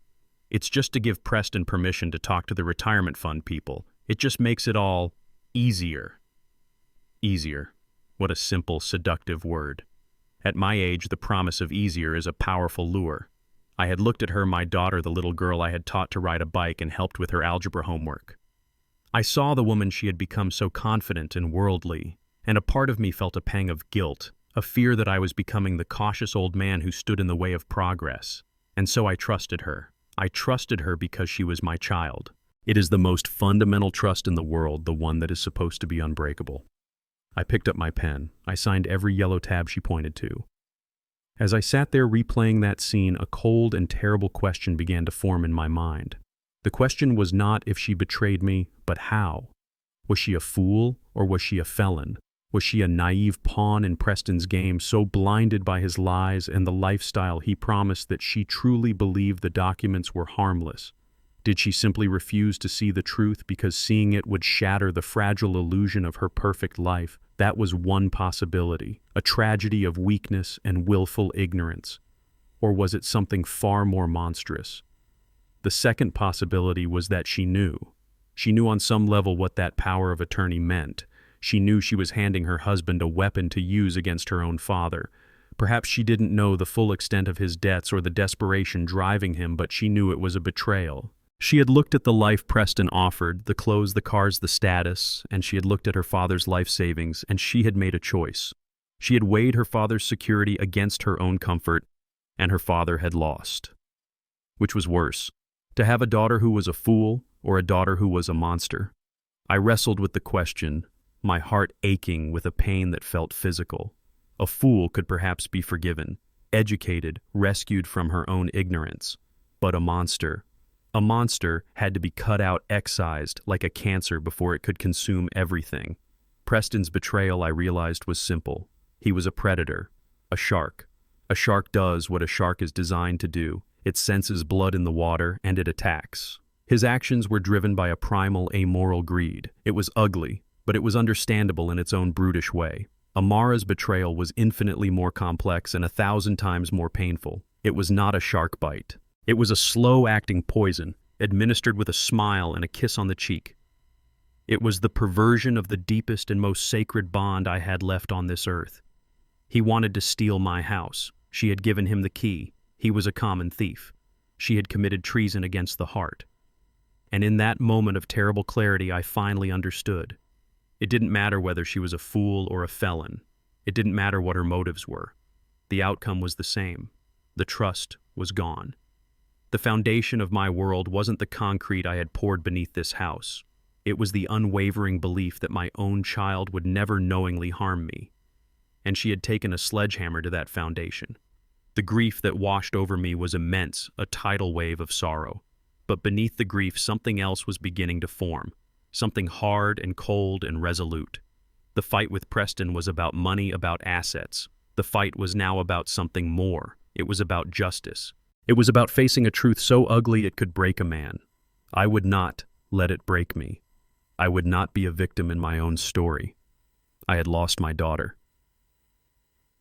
"It's just to give Preston permission to talk to the retirement fund people. It just makes it all easier." Easier. What a simple, seductive word. At my age, the promise of easier is a powerful lure. I had looked at her, my daughter, the little girl I had taught to ride a bike and helped with her algebra homework. I saw the woman she had become, so confident and worldly, and a part of me felt a pang of guilt, a fear that I was becoming the cautious old man who stood in the way of progress. And so I trusted her. I trusted her because she was my child. It is the most fundamental trust in the world, the one that is supposed to be unbreakable. I picked up my pen. I signed every yellow tab she pointed to. As I sat there replaying that scene, a cold and terrible question began to form in my mind. The question was not if she betrayed me, but how. Was she a fool, or was she a felon? Was she a naive pawn in Preston's game, so blinded by his lies and the lifestyle he promised that she truly believed the documents were harmless? Did she simply refuse to see the truth because seeing it would shatter the fragile illusion of her perfect life? That was one possibility, a tragedy of weakness and willful ignorance. Or was it something far more monstrous? The second possibility was that she knew. She knew on some level what that power of attorney meant. She knew she was handing her husband a weapon to use against her own father. Perhaps she didn't know the full extent of his debts or the desperation driving him, but she knew it was a betrayal. She had looked at the life Preston offered, the clothes, the cars, the status, and she had looked at her father's life savings, and she had made a choice. She had weighed her father's security against her own comfort, and her father had lost. Which was worse, to have a daughter who was a fool or a daughter who was a monster? I wrestled with the question, my heart aching with a pain that felt physical. A fool could perhaps be forgiven, educated, rescued from her own ignorance. But a monster had to be cut out, excised like a cancer before it could consume everything. Preston's betrayal, I realized, was simple. He was a predator, a shark. A shark does what a shark is designed to do. It senses blood in the water and it attacks. His actions were driven by a primal, amoral greed. It was ugly, but it was understandable in its own brutish way. Amara's betrayal was infinitely more complex and 1,000 times more painful. It was not a shark bite. It was a slow-acting poison, administered with a smile and a kiss on the cheek. It was the perversion of the deepest and most sacred bond I had left on this earth. He wanted to steal my house. She had given him the key. He was a common thief. She had committed treason against the heart. And in that moment of terrible clarity, I finally understood. It didn't matter whether she was a fool or a felon. It didn't matter what her motives were. The outcome was the same. The trust was gone. The foundation of my world wasn't the concrete I had poured beneath this house. It was the unwavering belief that my own child would never knowingly harm me. And she had taken a sledgehammer to that foundation. The grief that washed over me was immense, a tidal wave of sorrow. But beneath the grief, something else was beginning to form. Something hard and cold and resolute. The fight with Preston was about money, about assets. The fight was now about something more. It was about justice. It was about facing a truth so ugly it could break a man. I would not let it break me. I would not be a victim in my own story. I had lost my daughter.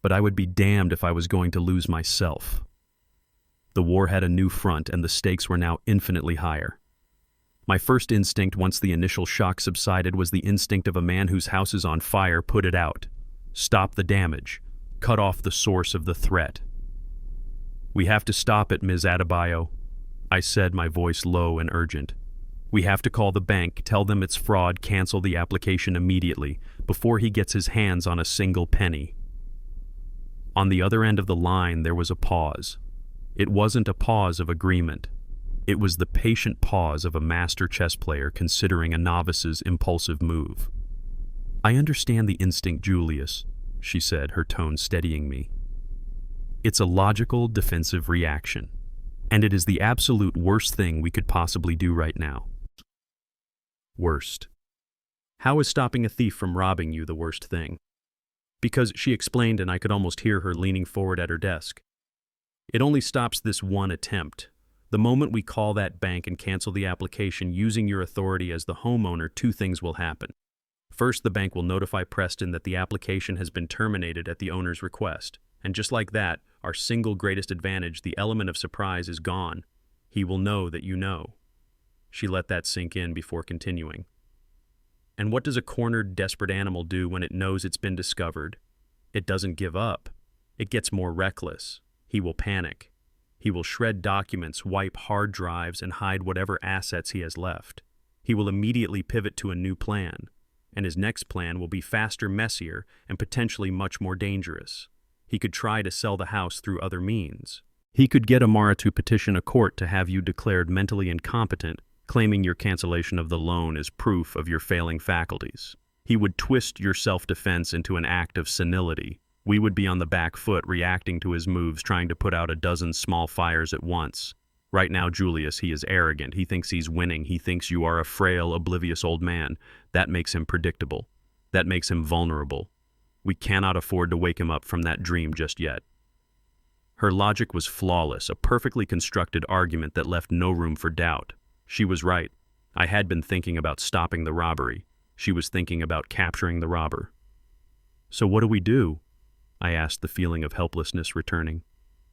But I would be damned if I was going to lose myself. The war had a new front, and the stakes were now infinitely higher. My first instinct, once the initial shock subsided, was the instinct of a man whose house is on fire: put it out. Stop the damage. Cut off the source of the threat. "We have to stop it, Ms. Adebayo," I said, my voice low and urgent. "We have to call the bank, tell them it's fraud, cancel the application immediately, before he gets his hands on a single penny." On the other end of the line, there was a pause. It wasn't a pause of agreement. It was the patient pause of a master chess player considering a novice's impulsive move. "I understand the instinct, Julius," she said, her tone steadying me. "It's a logical, defensive reaction, and it is the absolute worst thing we could possibly do right now." Worst. How is stopping a thief from robbing you the worst thing? Because she explained, and I could almost hear her leaning forward at her desk. It only stops this one attempt. The moment we call that bank and cancel the application using your authority as the homeowner, two things will happen. First, the bank will notify Preston that the application has been terminated at the owner's request. And just like that, our single greatest advantage, the element of surprise, is gone. He will know that you know. She let that sink in before continuing. And what does a cornered, desperate animal do when it knows it's been discovered? It doesn't give up. It gets more reckless. He will panic. He will shred documents, wipe hard drives, and hide whatever assets he has left. He will immediately pivot to a new plan. and his next plan will be faster, messier, and potentially much more dangerous. He could try to sell the house through other means. He could get Amara to petition a court to have you declared mentally incompetent, claiming your cancellation of the loan is proof of your failing faculties. He would twist your self-defense into an act of senility. We would be on the back foot reacting to his moves, trying to put out a dozen small fires at once. Right now, Julius, he is arrogant. He thinks he's winning. He thinks you are a frail, oblivious old man. That makes him predictable. That makes him vulnerable. We cannot afford to wake him up from that dream just yet. Her logic was flawless, a perfectly constructed argument that left no room for doubt. She was right. I had been thinking about stopping the robbery. She was thinking about capturing the robber. So what do we do? I asked, the feeling of helplessness returning.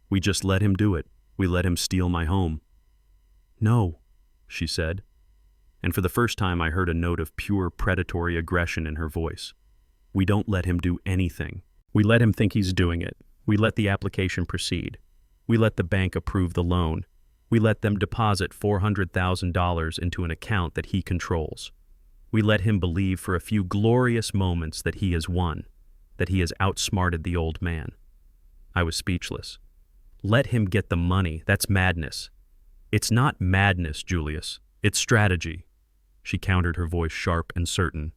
We just let him do it. We let him steal my home. No, she said. And for the first time I heard a note of pure predatory aggression in her voice. We don't let him do anything. We let him think he's doing it. We let the application proceed. We let the bank approve the loan. We let them deposit $400,000 into an account that he controls. We let him believe for a few glorious moments that he has won, that he has outsmarted the old man. I was speechless. Let him get the money. That's madness. It's not madness, Julius. It's strategy. She countered, her voice sharp and certain.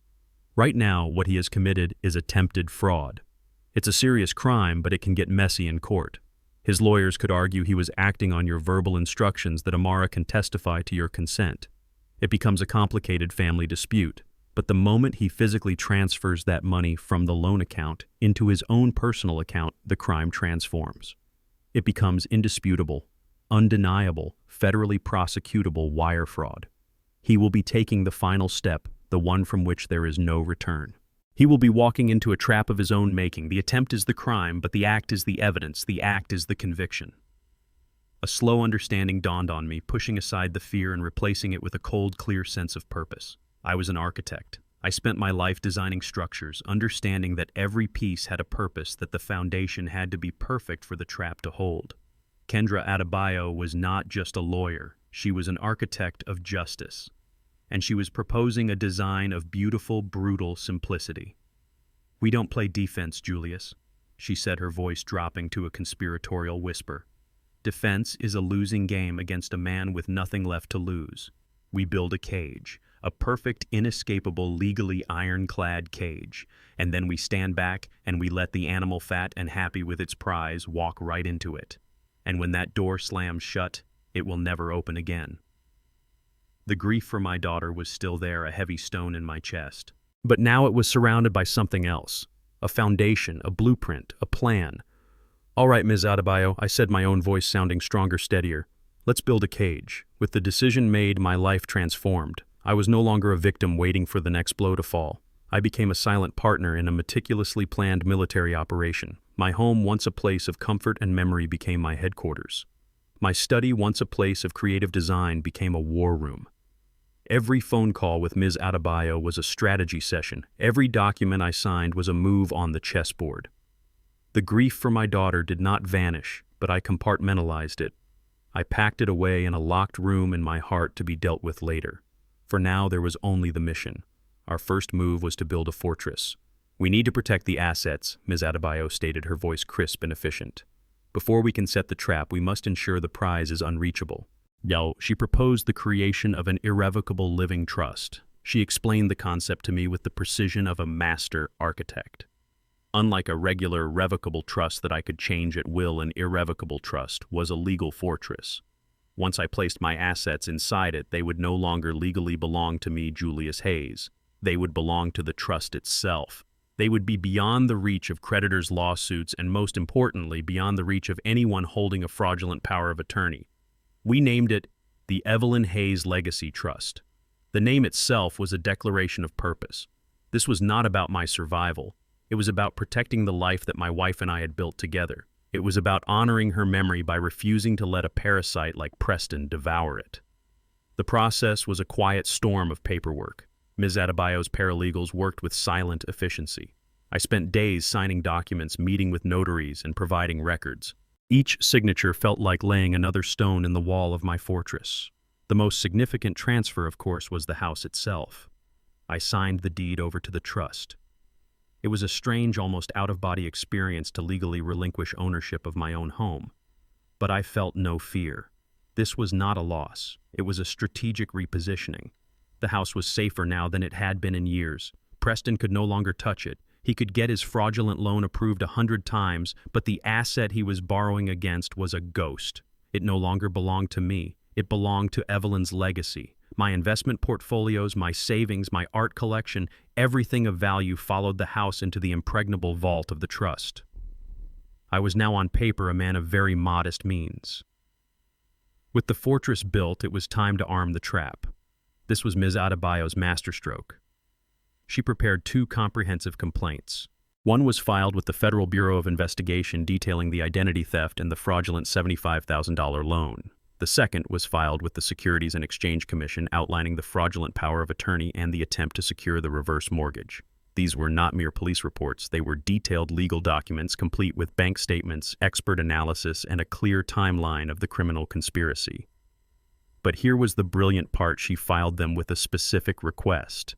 Right now, what he has committed is attempted fraud. It's a serious crime, but it can get messy in court. His lawyers could argue he was acting on your verbal instructions that Amara can testify to your consent. It becomes a complicated family dispute. But the moment he physically transfers that money from the loan account into his own personal account, the crime transforms. It becomes indisputable, undeniable, federally prosecutable wire fraud. He will be taking the final step, the one from which there is no return. He will be walking into a trap of his own making. The attempt is the crime, but the act is the evidence. The act is the conviction. A slow understanding dawned on me, pushing aside the fear and replacing it with a cold, clear sense of purpose. I was an architect. I spent my life designing structures, understanding that every piece had a purpose, that the foundation had to be perfect for the trap to hold. Kendra Adebayo was not just a lawyer. She was an architect of justice. And she was proposing a design of beautiful, brutal simplicity. We don't play defense, Julius, she said, her voice dropping to a conspiratorial whisper. Defense is a losing game against a man with nothing left to lose. We build a cage. A perfect, inescapable, legally ironclad cage, and then we stand back and we let the animal, fat and happy with its prize, walk right into it. And when that door slams shut, it will never open again. The grief for my daughter was still there, a heavy stone in my chest. But now it was surrounded by something else. A foundation, a blueprint, a plan. All right, Ms. Adebayo, I said, my own voice sounding stronger, steadier. Let's build a cage. With the decision made, my life transformed. I was no longer a victim waiting for the next blow to fall. I became a silent partner in a meticulously planned military operation. My home, once a place of comfort and memory, became my headquarters. My study, once a place of creative design, became a war room. Every phone call with Ms. Adebayo was a strategy session. Every document I signed was a move on the chessboard. The grief for my daughter did not vanish, but I compartmentalized it. I packed it away in a locked room in my heart to be dealt with later. For now, there was only the mission. Our first move was to build a fortress. We need to protect the assets, Ms. Adebayo stated, her voice crisp and efficient. Before we can set the trap, we must ensure the prize is unreachable. She proposed the creation of an irrevocable living trust. She explained the concept to me with the precision of a master architect. Unlike a regular revocable trust that I could change at will, an irrevocable trust was a legal fortress. Once I placed my assets inside it, they would no longer legally belong to me, Julius Hayes. They would belong to the trust itself. They would be beyond the reach of creditors' lawsuits and, most importantly, beyond the reach of anyone holding a fraudulent power of attorney. We named it the Evelyn Hayes Legacy Trust. The name itself was a declaration of purpose. This was not about my survival. It was about protecting the life that my wife and I had built together. It was about honoring her memory by refusing to let a parasite like Preston devour it. The process was a quiet storm of paperwork. Ms. Adebayo's paralegals worked with silent efficiency. I spent days signing documents, meeting with notaries, and providing records. Each signature felt like laying another stone in the wall of my fortress. The most significant transfer, of course, was the house itself. I signed the deed over to the trust. It was a strange, almost out-of-body experience to legally relinquish ownership of my own home. But I felt no fear. This was not a loss. It was a strategic repositioning. The house was safer now than it had been in years. Preston could no longer touch it. He could get his fraudulent loan approved 100 times, but the asset he was borrowing against was a ghost. It no longer belonged to me. It belonged to Evelyn's legacy. My investment portfolios, my savings, my art collection, everything of value followed the house into the impregnable vault of the trust. I was now on paper a man of very modest means. With the fortress built, it was time to arm the trap. This was Ms. Adebayo's masterstroke. She prepared 2 comprehensive complaints. One was filed with the Federal Bureau of Investigation detailing the identity theft and the fraudulent $75,000 loan. The second was filed with the Securities and Exchange Commission outlining the fraudulent power of attorney and the attempt to secure the reverse mortgage. These were not mere police reports. They were detailed legal documents complete with bank statements, expert analysis, and a clear timeline of the criminal conspiracy. But here was the brilliant part: she filed them with a specific request.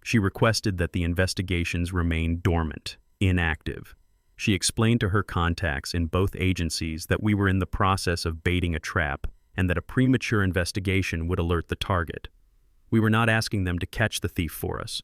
She requested that the investigations remain dormant, inactive. She explained to her contacts in both agencies that we were in the process of baiting a trap and that a premature investigation would alert the target. We were not asking them to catch the thief for us.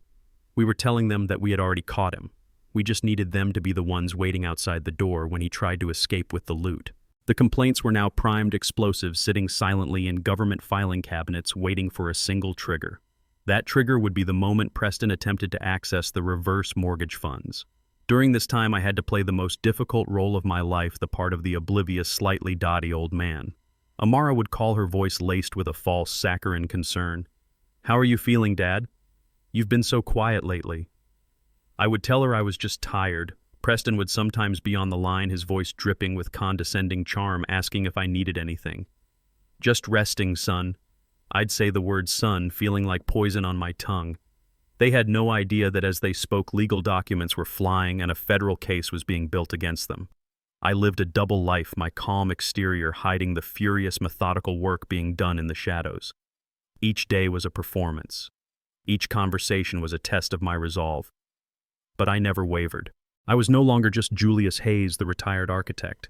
We were telling them that we had already caught him. We just needed them to be the ones waiting outside the door when he tried to escape with the loot. The complaints were now primed explosives sitting silently in government filing cabinets waiting for a single trigger. That trigger would be the moment Preston attempted to access the reverse mortgage funds. During this time, I had to play the most difficult role of my life, the part of the oblivious, slightly dotty old man. Amara would call, her voice laced with a false, saccharine concern. "How are you feeling, Dad? You've been so quiet lately." I would tell her I was just tired. Preston would sometimes be on the line, his voice dripping with condescending charm, asking if I needed anything. "Just resting, son." I'd say the word son, feeling like poison on my tongue. They had no idea that as they spoke, legal documents were flying and a federal case was being built against them. I lived a double life, my calm exterior hiding the furious, methodical work being done in the shadows. Each day was a performance. Each conversation was a test of my resolve. But I never wavered. I was no longer just Julius Hayes, the retired architect.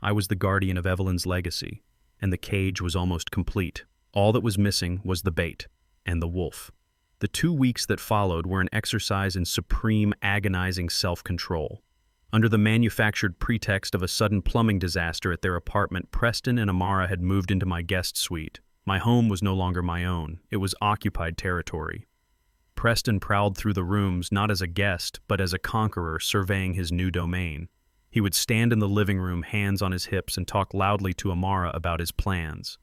I was the guardian of Evelyn's legacy, and the cage was almost complete. All that was missing was the bait and the wolf. The 2 weeks that followed were an exercise in supreme, agonizing self-control. Under the manufactured pretext of a sudden plumbing disaster at their apartment, Preston and Amara had moved into my guest suite. My home was no longer my own. It was occupied territory. Preston prowled through the rooms not as a guest, but as a conqueror surveying his new domain. He would stand in the living room, hands on his hips, and talk loudly to Amara about his plans.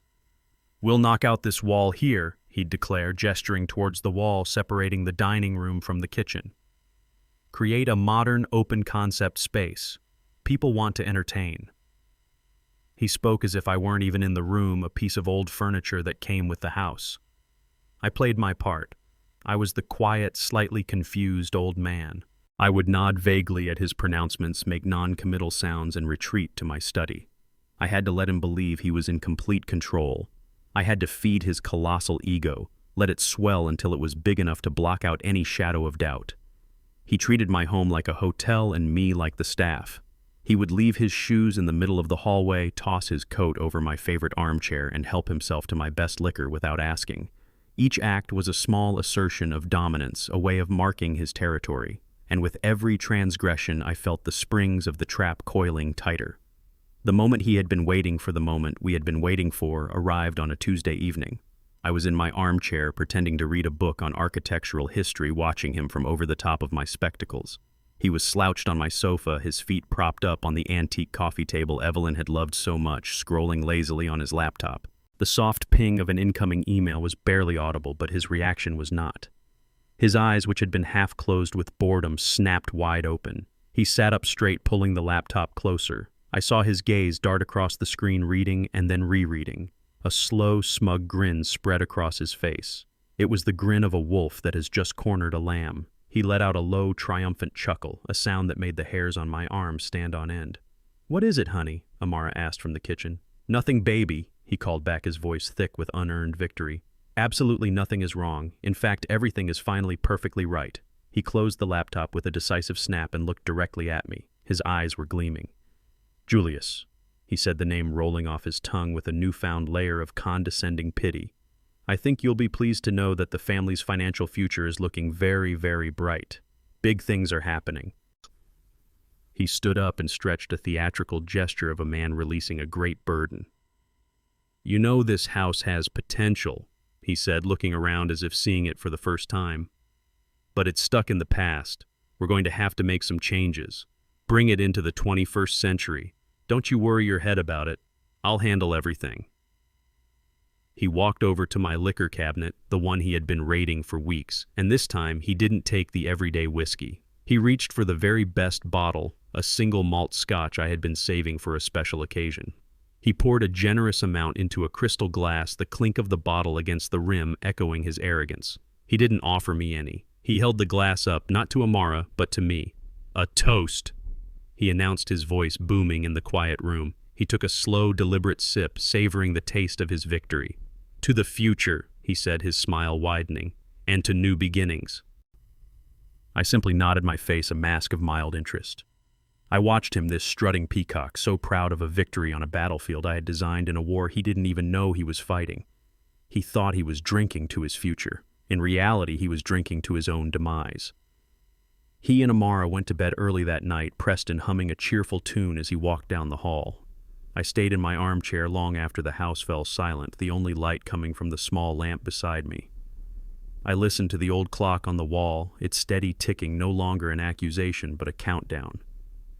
"We'll knock out this wall here," he'd declare, gesturing towards the wall separating the dining room from the kitchen. "Create a modern, open-concept space. People want to entertain." He spoke as if I weren't even in the room, a piece of old furniture that came with the house. I played my part. I was the quiet, slightly confused old man. I would nod vaguely at his pronouncements, make non-committal sounds, and retreat to my study. I had to let him believe he was in complete control. I had to feed his colossal ego, let it swell until it was big enough to block out any shadow of doubt. He treated my home like a hotel and me like the staff. He would leave his shoes in the middle of the hallway, toss his coat over my favorite armchair, and help himself to my best liquor without asking. Each act was a small assertion of dominance, a way of marking his territory, and with every transgression I felt the springs of the trap coiling tighter. The moment he had been waiting for, the moment we had been waiting for, arrived on a Tuesday evening. I was in my armchair, pretending to read a book on architectural history, watching him from over the top of my spectacles. He was slouched on my sofa, his feet propped up on the antique coffee table Evelyn had loved so much, scrolling lazily on his laptop. The soft ping of an incoming email was barely audible, but his reaction was not. His eyes, which had been half closed with boredom, snapped wide open. He sat up straight, pulling the laptop closer. I saw his gaze dart across the screen, reading and then rereading. A slow, smug grin spread across his face. It was the grin of a wolf that has just cornered a lamb. He let out a low, triumphant chuckle, a sound that made the hairs on my arm stand on end. "What is it, honey?" Amara asked from the kitchen. "Nothing, baby," he called back, his voice thick with unearned victory. Absolutely nothing is wrong. In fact, everything is finally perfectly right. He closed the laptop with a decisive snap and looked directly at me. His eyes were gleaming. Julius, he said, the name rolling off his tongue with a newfound layer of condescending pity. I think you'll be pleased to know that the family's financial future is looking very, very bright. Big things are happening. He stood up and stretched a theatrical gesture of a man releasing a great burden. You know this house has potential, he said, looking around as if seeing it for the first time. But it's stuck in the past. We're going to have to make some changes. Bring it into the 21st century. Don't you worry your head about it. I'll handle everything. He walked over to my liquor cabinet, the one he had been raiding for weeks, and this time he didn't take the everyday whiskey. He reached for the very best bottle, a single malt scotch I had been saving for a special occasion. He poured a generous amount into a crystal glass, the clink of the bottle against the rim echoing his arrogance. He didn't offer me any. He held the glass up, not to Amara, but to me. A toast, he announced, his voice booming in the quiet room. He took a slow, deliberate sip, savoring the taste of his victory. To the future, he said, his smile widening, and to new beginnings. I simply nodded my face, a mask of mild interest. I watched him, this strutting peacock, so proud of a victory on a battlefield I had designed in a war he didn't even know he was fighting. He thought he was drinking to his future. In reality, he was drinking to his own demise. He and Amara went to bed early that night, Preston humming a cheerful tune as he walked down the hall. I stayed in my armchair long after the house fell silent, the only light coming from the small lamp beside me. I listened to the old clock on the wall, its steady ticking no longer an accusation but a countdown.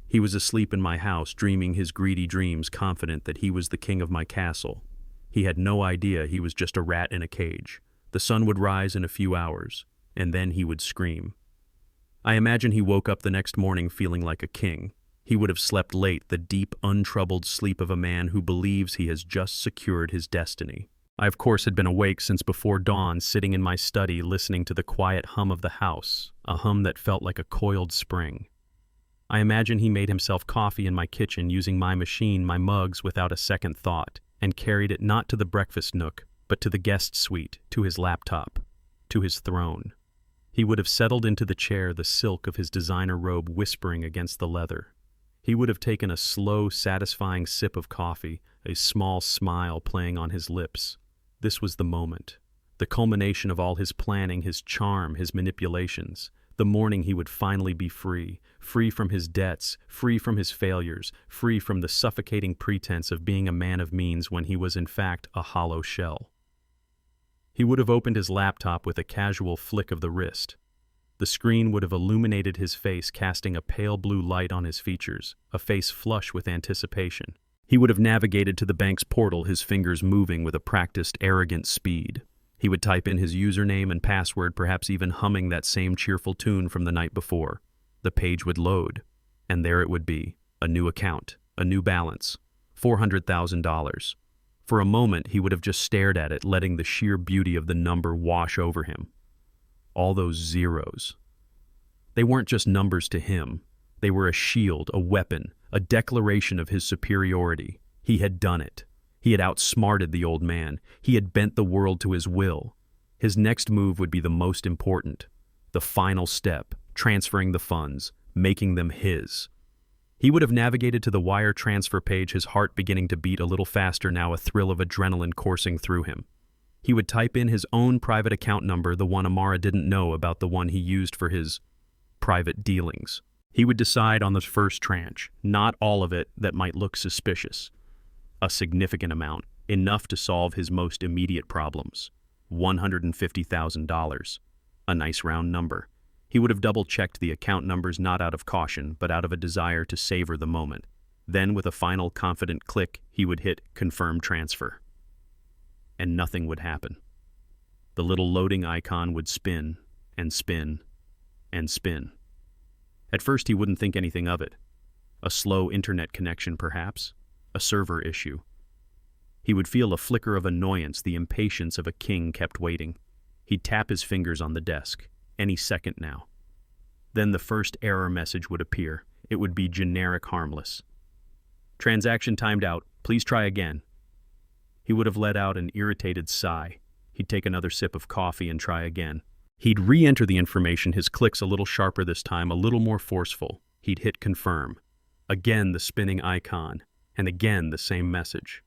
He was asleep in my house, dreaming his greedy dreams, confident that he was the king of my castle. He had no idea he was just a rat in a cage. The sun would rise in a few hours, and then he would scream. I imagine he woke up the next morning feeling like a king. He would have slept late, the deep, untroubled sleep of a man who believes he has just secured his destiny. I, of course, had been awake since before dawn, sitting in my study, listening to the quiet hum of the house, a hum that felt like a coiled spring. I imagine he made himself coffee in my kitchen, using my machine, my mugs, without a second thought, and carried it not to the breakfast nook, but to the guest suite, to his laptop, to his throne. He would have settled into the chair, the silk of his designer robe whispering against the leather. He would have taken a slow, satisfying sip of coffee, a small smile playing on his lips. This was the moment, the culmination of all his planning, his charm, his manipulations. The morning he would finally be free, free from his debts, free from his failures, free from the suffocating pretense of being a man of means when he was in fact a hollow shell. He would have opened his laptop with a casual flick of the wrist. The screen would have illuminated his face, casting a pale blue light on his features, a face flush with anticipation. He would have navigated to the bank's portal, his fingers moving with a practiced, arrogant speed. He would type in his username and password, perhaps even humming that same cheerful tune from the night before. The page would load, and there it would be, a new account, a new balance, $400,000. For a moment, he would have just stared at it, letting the sheer beauty of the number wash over him. All those zeros. They weren't just numbers to him. They were a shield, a weapon, a declaration of his superiority. He had done it. He had outsmarted the old man. He had bent the world to his will. His next move would be the most important. The final step, transferring the funds, making them his. He would have navigated to the wire transfer page, his heart beginning to beat a little faster now, a thrill of adrenaline coursing through him. He would type in his own private account number, the one Amara didn't know about, the one he used for his private dealings. He would decide on the first tranche, not all of it that might look suspicious. A significant amount, enough to solve his most immediate problems. $150,000. A nice round number. He would have double-checked the account numbers not out of caution, but out of a desire to savor the moment. Then, with a final confident click, he would hit Confirm Transfer. And nothing would happen. The little loading icon would spin, and spin, and spin. At first, he wouldn't think anything of it. A slow internet connection, perhaps. A server issue. He would feel a flicker of annoyance, the impatience of a king kept waiting. He'd tap his fingers on the desk. Any second now. Then the first error message would appear. It would be generic, harmless. Transaction timed out. Please try again. He would have let out an irritated sigh. He'd take another sip of coffee and try again. He'd re-enter the information, his clicks a little sharper this time, a little more forceful. He'd hit confirm. Again the spinning icon, and again the same message.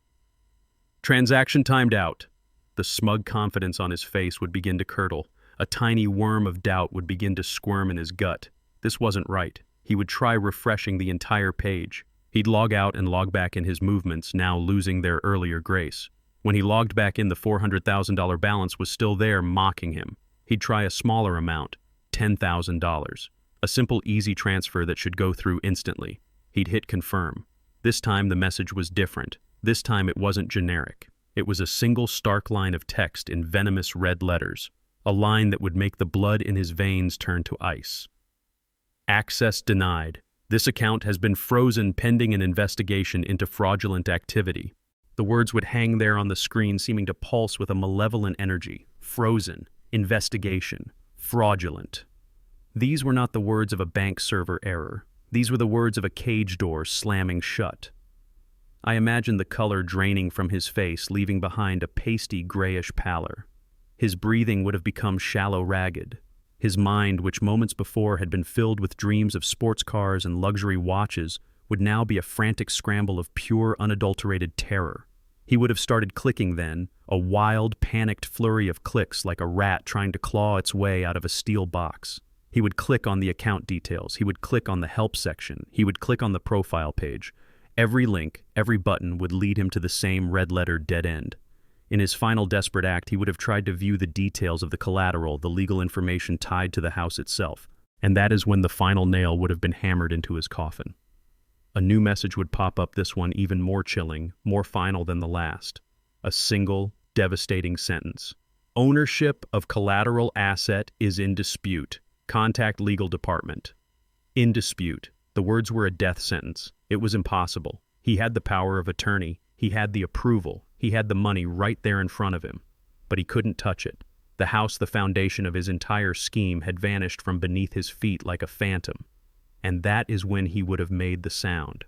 Transaction timed out. The smug confidence on his face would begin to curdle. A tiny worm of doubt would begin to squirm in his gut. This wasn't right. He would try refreshing the entire page. He'd log out and log back in his movements, now losing their earlier grace. When he logged back in, the $400,000 balance was still there, mocking him. He'd try a smaller amount, $10,000. A simple, easy transfer that should go through instantly. He'd hit confirm. This time the message was different. This time it wasn't generic. It was a single stark line of text in venomous red letters. A line that would make the blood in his veins turn to ice. Access denied. This account has been frozen pending an investigation into fraudulent activity. The words would hang there on the screen, seeming to pulse with a malevolent energy. Frozen. Investigation. Fraudulent. These were not the words of a bank server error. These were the words of a cage door slamming shut. I imagined the color draining from his face, leaving behind a pasty grayish pallor. His breathing would have become shallow, ragged. His mind, which moments before had been filled with dreams of sports cars and luxury watches, would now be a frantic scramble of pure, unadulterated terror. He would have started clicking then, a wild, panicked flurry of clicks like a rat trying to claw its way out of a steel box. He would click on the account details. He would click on the help section. He would click on the profile page. Every link, every button would lead him to the same red-lettered dead end. In his final desperate act, he would have tried to view the details of the collateral, the legal information tied to the house itself, and that is when the final nail would have been hammered into his coffin. A new message would pop up, this one even more chilling, more final than the last. A single, devastating sentence. Ownership of collateral asset is in dispute. Contact legal department. In dispute. The words were a death sentence. It was impossible. He had the power of attorney. He had the approval. He had the money right there in front of him. But he couldn't touch it. The house, the foundation of his entire scheme, had vanished from beneath his feet like a phantom. And that is when he would have made the sound.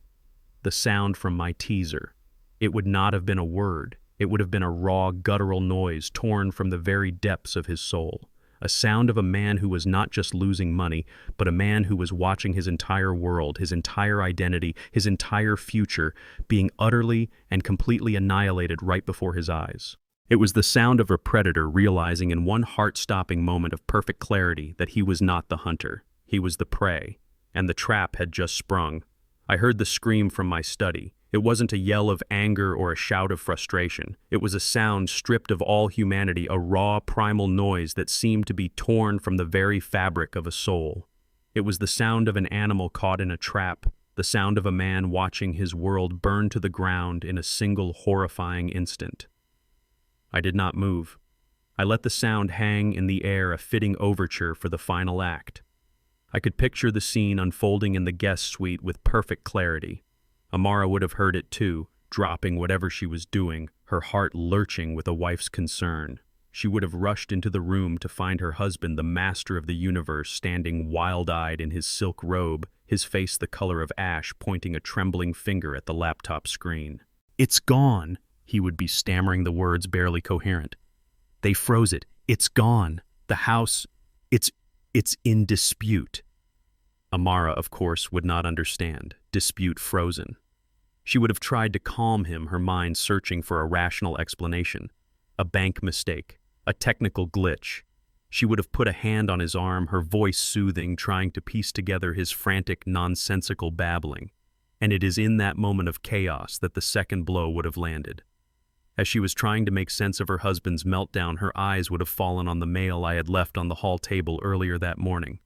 The sound from my teaser. It would not have been a word. It would have been a raw, guttural noise torn from the very depths of his soul. A sound of a man who was not just losing money, but a man who was watching his entire world, his entire identity, his entire future, being utterly and completely annihilated right before his eyes. It was the sound of a predator realizing in one heart-stopping moment of perfect clarity that he was not the hunter. He was the prey, and the trap had just sprung. I heard the scream from my study. It wasn't a yell of anger or a shout of frustration. It was a sound stripped of all humanity, a raw, primal noise that seemed to be torn from the very fabric of a soul. It was the sound of an animal caught in a trap, the sound of a man watching his world burn to the ground in a single horrifying instant. I did not move. I let the sound hang in the air, a fitting overture for the final act. I could picture the scene unfolding in the guest suite with perfect clarity. Amara would have heard it too, dropping whatever she was doing, her heart lurching with a wife's concern. She would have rushed into the room to find her husband, the master of the universe, standing wild-eyed in his silk robe, his face the color of ash, pointing a trembling finger at the laptop screen. "It's gone," he would be stammering the words barely coherent. "They froze it. It's gone. The house, it's in dispute." Amara, of course, would not understand. Dispute frozen. She would have tried to calm him, her mind searching for a rational explanation. A bank mistake. A technical glitch. She would have put a hand on his arm, her voice soothing, trying to piece together his frantic, nonsensical babbling. And it is in that moment of chaos that the second blow would have landed. As she was trying to make sense of her husband's meltdown, her eyes would have fallen on the mail I had left on the hall table earlier that morning.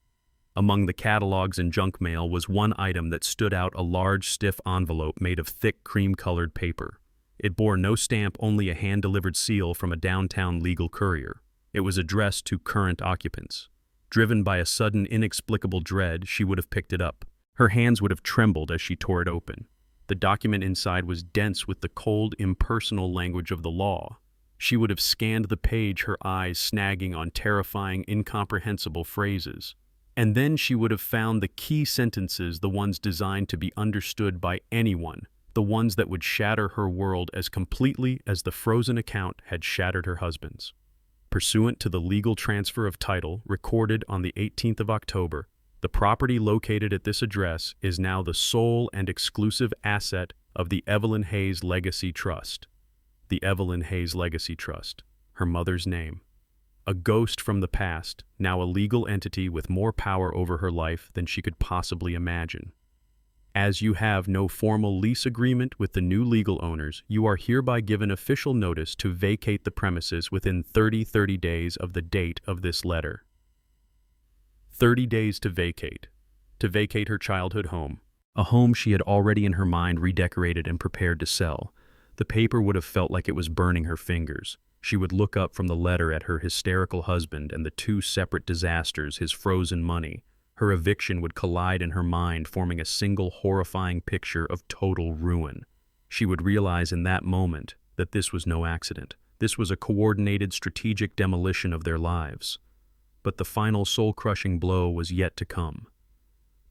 Among the catalogs and junk mail was one item that stood out, a large, stiff envelope made of thick, cream-colored paper. It bore no stamp, only a hand-delivered seal from a downtown legal courier. It was addressed to current occupants. Driven by a sudden, inexplicable dread, she would have picked it up. Her hands would have trembled as she tore it open. The document inside was dense with the cold, impersonal language of the law. She would have scanned the page, her eyes snagging on terrifying, incomprehensible phrases. And then she would have found the key sentences, the ones designed to be understood by anyone, the ones that would shatter her world as completely as the frozen account had shattered her husband's. Pursuant to the legal transfer of title recorded on the 18th of October, the property located at this address is now the sole and exclusive asset of the Evelyn Hayes Legacy Trust. The Evelyn Hayes Legacy Trust, her mother's name. A ghost from the past, now a legal entity with more power over her life than she could possibly imagine. As you have no formal lease agreement with the new legal owners, you are hereby given official notice to vacate the premises within 30 days of the date of this letter. 30 days to vacate her childhood home, a home she had already in her mind redecorated and prepared to sell. The paper would have felt like it was burning her fingers. She would look up from the letter at her hysterical husband and the two separate disasters, his frozen money. Her eviction would collide in her mind, forming a single horrifying picture of total ruin. She would realize in that moment that this was no accident. This was a coordinated, strategic demolition of their lives. But the final soul-crushing blow was yet to come.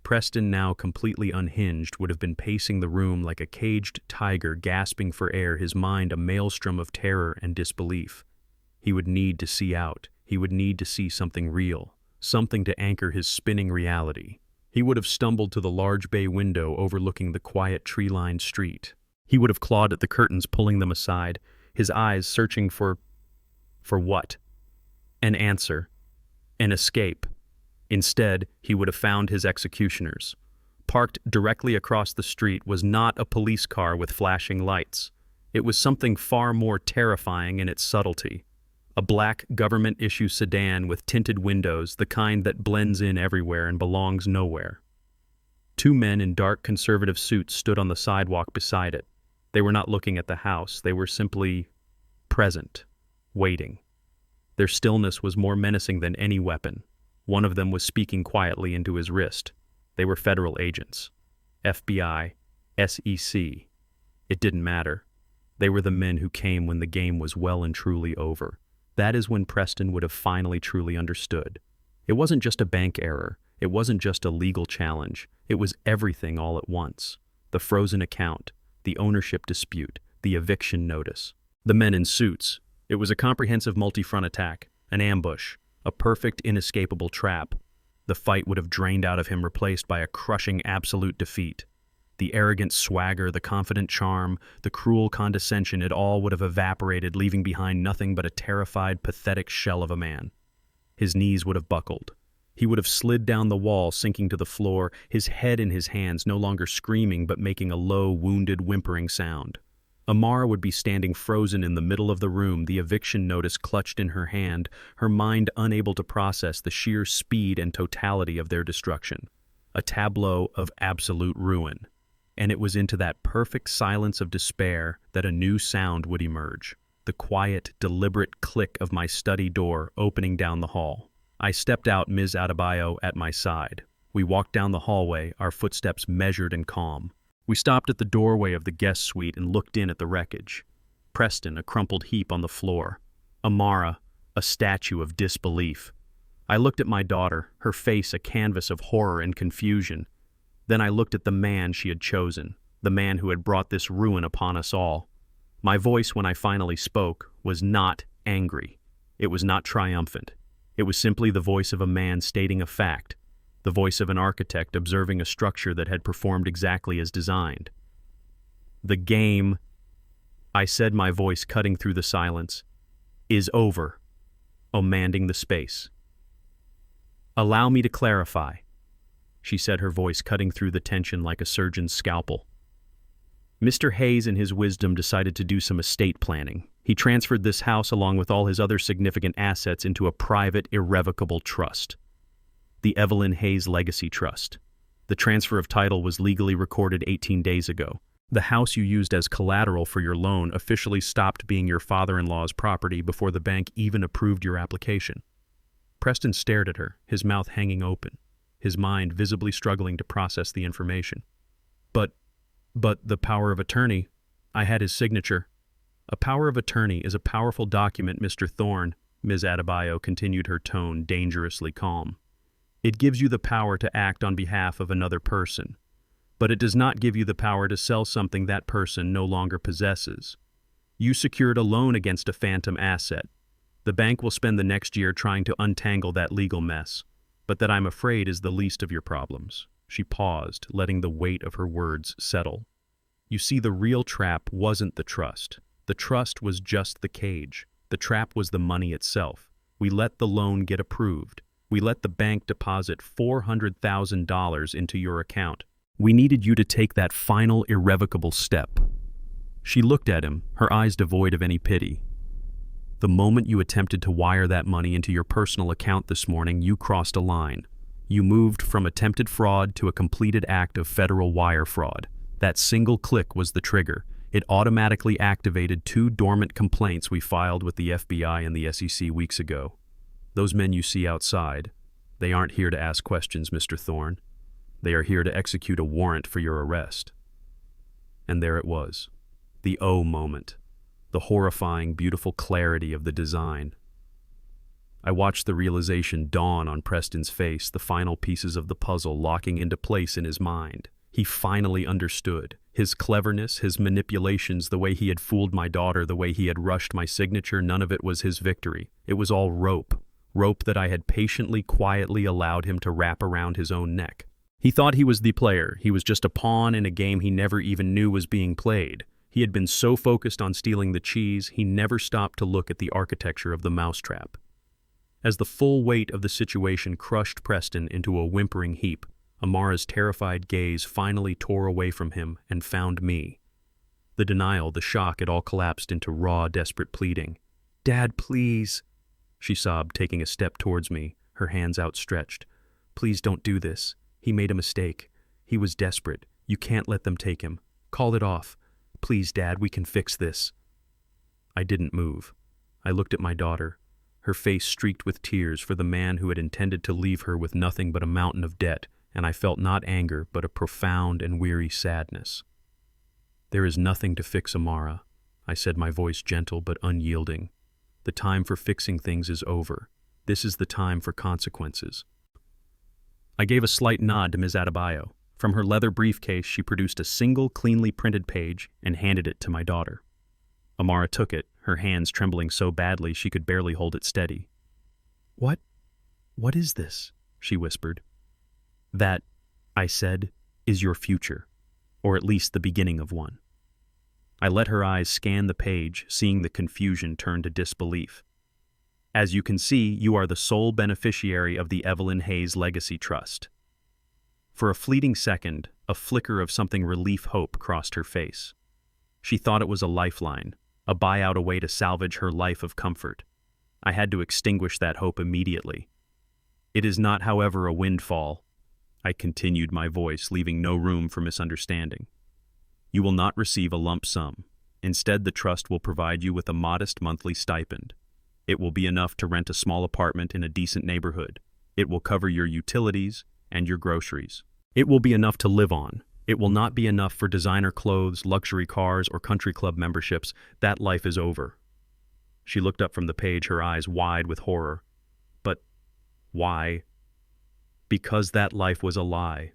Preston, now completely unhinged, would have been pacing the room like a caged tiger gasping for air, his mind a maelstrom of terror and disbelief. He would need to see out. He would need to see something real. Something to anchor his spinning reality. He would have stumbled to the large bay window overlooking the quiet tree-lined street. He would have clawed at the curtains, pulling them aside, his eyes searching for what? An answer. An escape. Instead, he would have found his executioners. Parked directly across the street was not a police car with flashing lights. It was something far more terrifying in its subtlety. A black government-issue sedan with tinted windows, the kind that blends in everywhere and belongs nowhere. Two men in dark conservative suits stood on the sidewalk beside it. They were not looking at the house. They were simply present, waiting. Their stillness was more menacing than any weapon. One of them was speaking quietly into his wrist. They were federal agents. FBI, SEC. It didn't matter. They were the men who came when the game was well and truly over. That is when Preston would have finally truly understood. It wasn't just a bank error. It wasn't just a legal challenge. It was everything all at once. The frozen account, the ownership dispute, the eviction notice. The men in suits. It was a comprehensive multi-front attack, an ambush, a perfect inescapable trap. The fight would have drained out of him, replaced by a crushing absolute defeat. The arrogant swagger, the confident charm, the cruel condescension, it all would have evaporated, leaving behind nothing but a terrified, pathetic shell of a man. His knees would have buckled. He would have slid down the wall, sinking to the floor, his head in his hands, no longer screaming but making a low, wounded, whimpering sound. Amara would be standing frozen in the middle of the room, the eviction notice clutched in her hand, her mind unable to process the sheer speed and totality of their destruction. A tableau of absolute ruin. And it was into that perfect silence of despair that a new sound would emerge. The quiet, deliberate click of my study door opening down the hall. I stepped out, Ms. Adebayo at my side. We walked down the hallway, our footsteps measured and calm. We stopped at the doorway of the guest suite and looked in at the wreckage. Preston, a crumpled heap on the floor. Amara, a statue of disbelief. I looked at my daughter, her face a canvas of horror and confusion. Then I looked at the man she had chosen, the man who had brought this ruin upon us all. My voice, when I finally spoke, was not angry. It was not triumphant. It was simply the voice of a man stating a fact, the voice of an architect observing a structure that had performed exactly as designed. The game, I said, my voice cutting through the silence, is over, commanding the space. Allow me to clarify, she said, her voice cutting through the tension like a surgeon's scalpel. Mr. Hayes, in his wisdom, decided to do some estate planning. He transferred this house along with all his other significant assets into a private, irrevocable trust. The Evelyn Hayes Legacy Trust. The transfer of title was legally recorded 18 days ago. The house you used as collateral for your loan officially stopped being your father-in-law's property before the bank even approved your application. Preston stared at her, his mouth hanging open, his mind visibly struggling to process the information. But the power of attorney, I had his signature. A power of attorney is a powerful document, Mr. Thorne, Ms. Adebayo continued, her tone dangerously calm. It gives you the power to act on behalf of another person, but it does not give you the power to sell something that person no longer possesses. You secured a loan against a phantom asset. The bank will spend the next year trying to untangle that legal mess, but that I'm afraid is the least of your problems." She paused, letting the weight of her words settle. "You see, the real trap wasn't the trust. The trust was just the cage. The trap was the money itself. We let the loan get approved. We let the bank deposit $400,000 into your account. We needed you to take that final irrevocable step." She looked at him, her eyes devoid of any pity. "The moment you attempted to wire that money into your personal account this morning, you crossed a line. You moved from attempted fraud to a completed act of federal wire fraud. That single click was the trigger. It automatically activated 2 dormant complaints we filed with the FBI and the SEC weeks ago. Those men you see outside, they aren't here to ask questions, Mr. Thorne. They are here to execute a warrant for your arrest." And there it was, the O moment, the horrifying, beautiful clarity of the design. I watched the realization dawn on Preston's face, the final pieces of the puzzle locking into place in his mind. He finally understood. His cleverness, his manipulations, the way he had fooled my daughter, the way he had rushed my signature, none of it was his victory. It was all rope. Rope that I had patiently, quietly allowed him to wrap around his own neck. He thought he was the player. He was just a pawn in a game he never even knew was being played. He had been so focused on stealing the cheese, he never stopped to look at the architecture of the mousetrap. As the full weight of the situation crushed Preston into a whimpering heap, Amara's terrified gaze finally tore away from him and found me. The denial, the shock, it all collapsed into raw, desperate pleading. "Dad, please," she sobbed, taking a step towards me, her hands outstretched. "Please don't do this. He made a mistake. He was desperate. You can't let them take him. Call it off. Please, Dad, we can fix this." I didn't move. I looked at my daughter, her face streaked with tears for the man who had intended to leave her with nothing but a mountain of debt, and I felt not anger but a profound and weary sadness. "There is nothing to fix, Amara," I said, my voice gentle but unyielding. "The time for fixing things is over. This is the time for consequences." I gave a slight nod to Ms. Adebayo. From her leather briefcase, she produced a single, cleanly printed page and handed it to my daughter. Amara took it, her hands trembling so badly she could barely hold it steady. What is this?" she whispered. "That," I said, "is your future, or at least the beginning of one." I let her eyes scan the page, seeing the confusion turn to disbelief. "As you can see, you are the sole beneficiary of the Evelyn Hayes Legacy Trust." For a fleeting second, a flicker of something relief hope crossed her face. She thought it was a lifeline, a buyout, a way to salvage her life of comfort. I had to extinguish that hope immediately. "It is not, however, a windfall," I continued, my voice leaving no room for misunderstanding. "You will not receive a lump sum. Instead, the trust will provide you with a modest monthly stipend. It will be enough to rent a small apartment in a decent neighborhood. It will cover your utilities and your groceries. It will be enough to live on. It will not be enough for designer clothes, luxury cars, or country club memberships. That life is over." She looked up from the page, her eyes wide with horror. "But why?" "Because that life was a lie,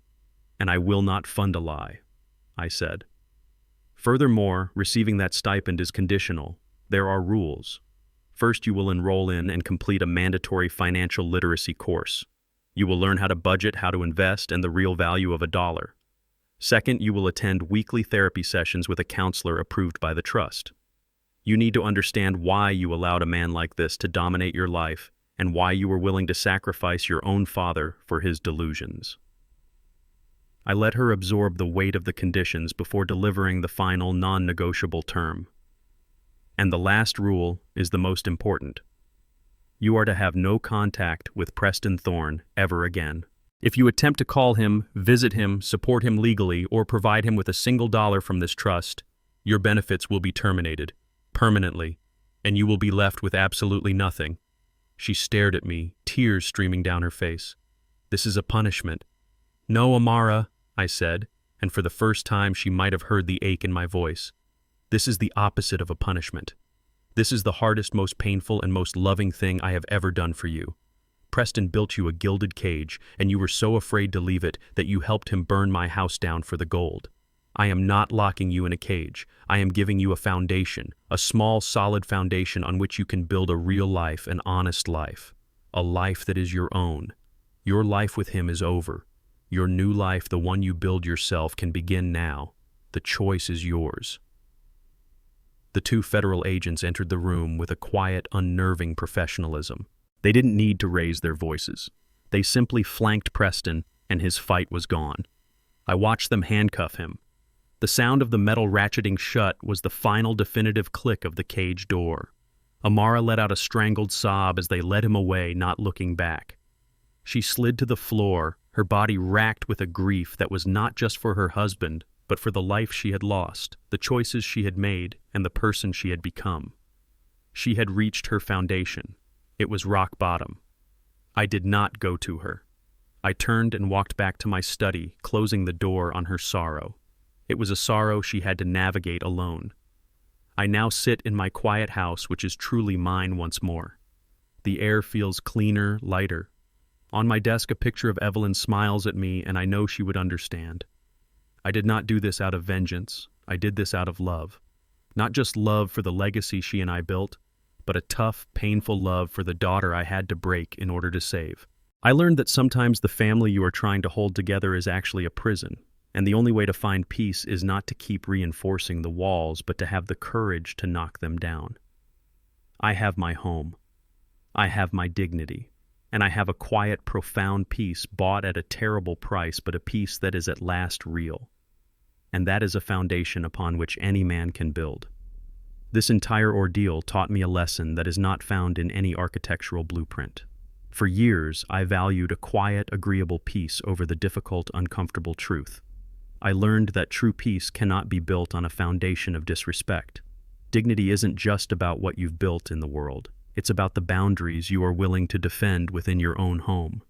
and I will not fund a lie," I said. "Furthermore, receiving that stipend is conditional. There are rules. First, you will enroll in and complete a mandatory financial literacy course. You will learn how to budget, how to invest, and the real value of a dollar. Second, you will attend weekly therapy sessions with a counselor approved by the trust. You need to understand why you allowed a man like this to dominate your life and why you were willing to sacrifice your own father for his delusions." I let her absorb the weight of the conditions before delivering the final non-negotiable term. "And the last rule is the most important. You are to have no contact with Preston Thorne ever again. If you attempt to call him, visit him, support him legally, or provide him with a single dollar from this trust, your benefits will be terminated, permanently, and you will be left with absolutely nothing." She stared at me, tears streaming down her face. "This is a punishment." "No, Amara," I said, and for the first time she might have heard the ache in my voice. "This is the opposite of a punishment. This is the hardest, most painful, and most loving thing I have ever done for you. Preston built you a gilded cage, and you were so afraid to leave it that you helped him burn my house down for the gold. I am not locking you in a cage. I am giving you a foundation, a small, solid foundation on which you can build a real life, an honest life, a life that is your own. Your life with him is over. Your new life, the one you build yourself, can begin now. The choice is yours. The two federal agents entered the room with a quiet, unnerving professionalism. They didn't need to raise their voices. They simply flanked Preston, and his fight was gone. I watched them handcuff him. The sound of the metal ratcheting shut was the final definitive click of the cage door. Amara let out a strangled sob as they led him away, not looking back. She slid to the floor, her body racked with a grief that was not just for her husband, but for the life she had lost, the choices she had made, and the person she had become. She had reached her foundation. It was rock bottom. I did not go to her. I turned and walked back to my study, closing the door on her sorrow. It was a sorrow she had to navigate alone. I now sit in my quiet house, which is truly mine once more. The air feels cleaner, lighter. On my desk, a picture of Evelyn smiles at me, and I know she would understand. I did not do this out of vengeance. I did this out of love. Not just love for the legacy she and I built, but a tough, painful love for the daughter I had to break in order to save. I learned that sometimes the family you are trying to hold together is actually a prison, and the only way to find peace is not to keep reinforcing the walls, but to have the courage to knock them down. I have my home. I have my dignity. And I have a quiet, profound peace bought at a terrible price, but a peace that is at last real. And that is a foundation upon which any man can build. This entire ordeal taught me a lesson that is not found in any architectural blueprint. For years, I valued a quiet, agreeable peace over the difficult, uncomfortable truth. I learned that true peace cannot be built on a foundation of disrespect. Dignity isn't just about what you've built in the world. It's about the boundaries you are willing to defend within your own home.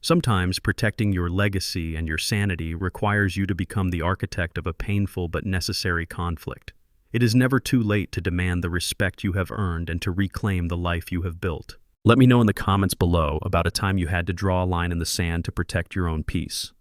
Sometimes protecting your legacy and your sanity requires you to become the architect of a painful but necessary conflict. It is never too late to demand the respect you have earned and to reclaim the life you have built. Let me know in the comments below about a time you had to draw a line in the sand to protect your own peace.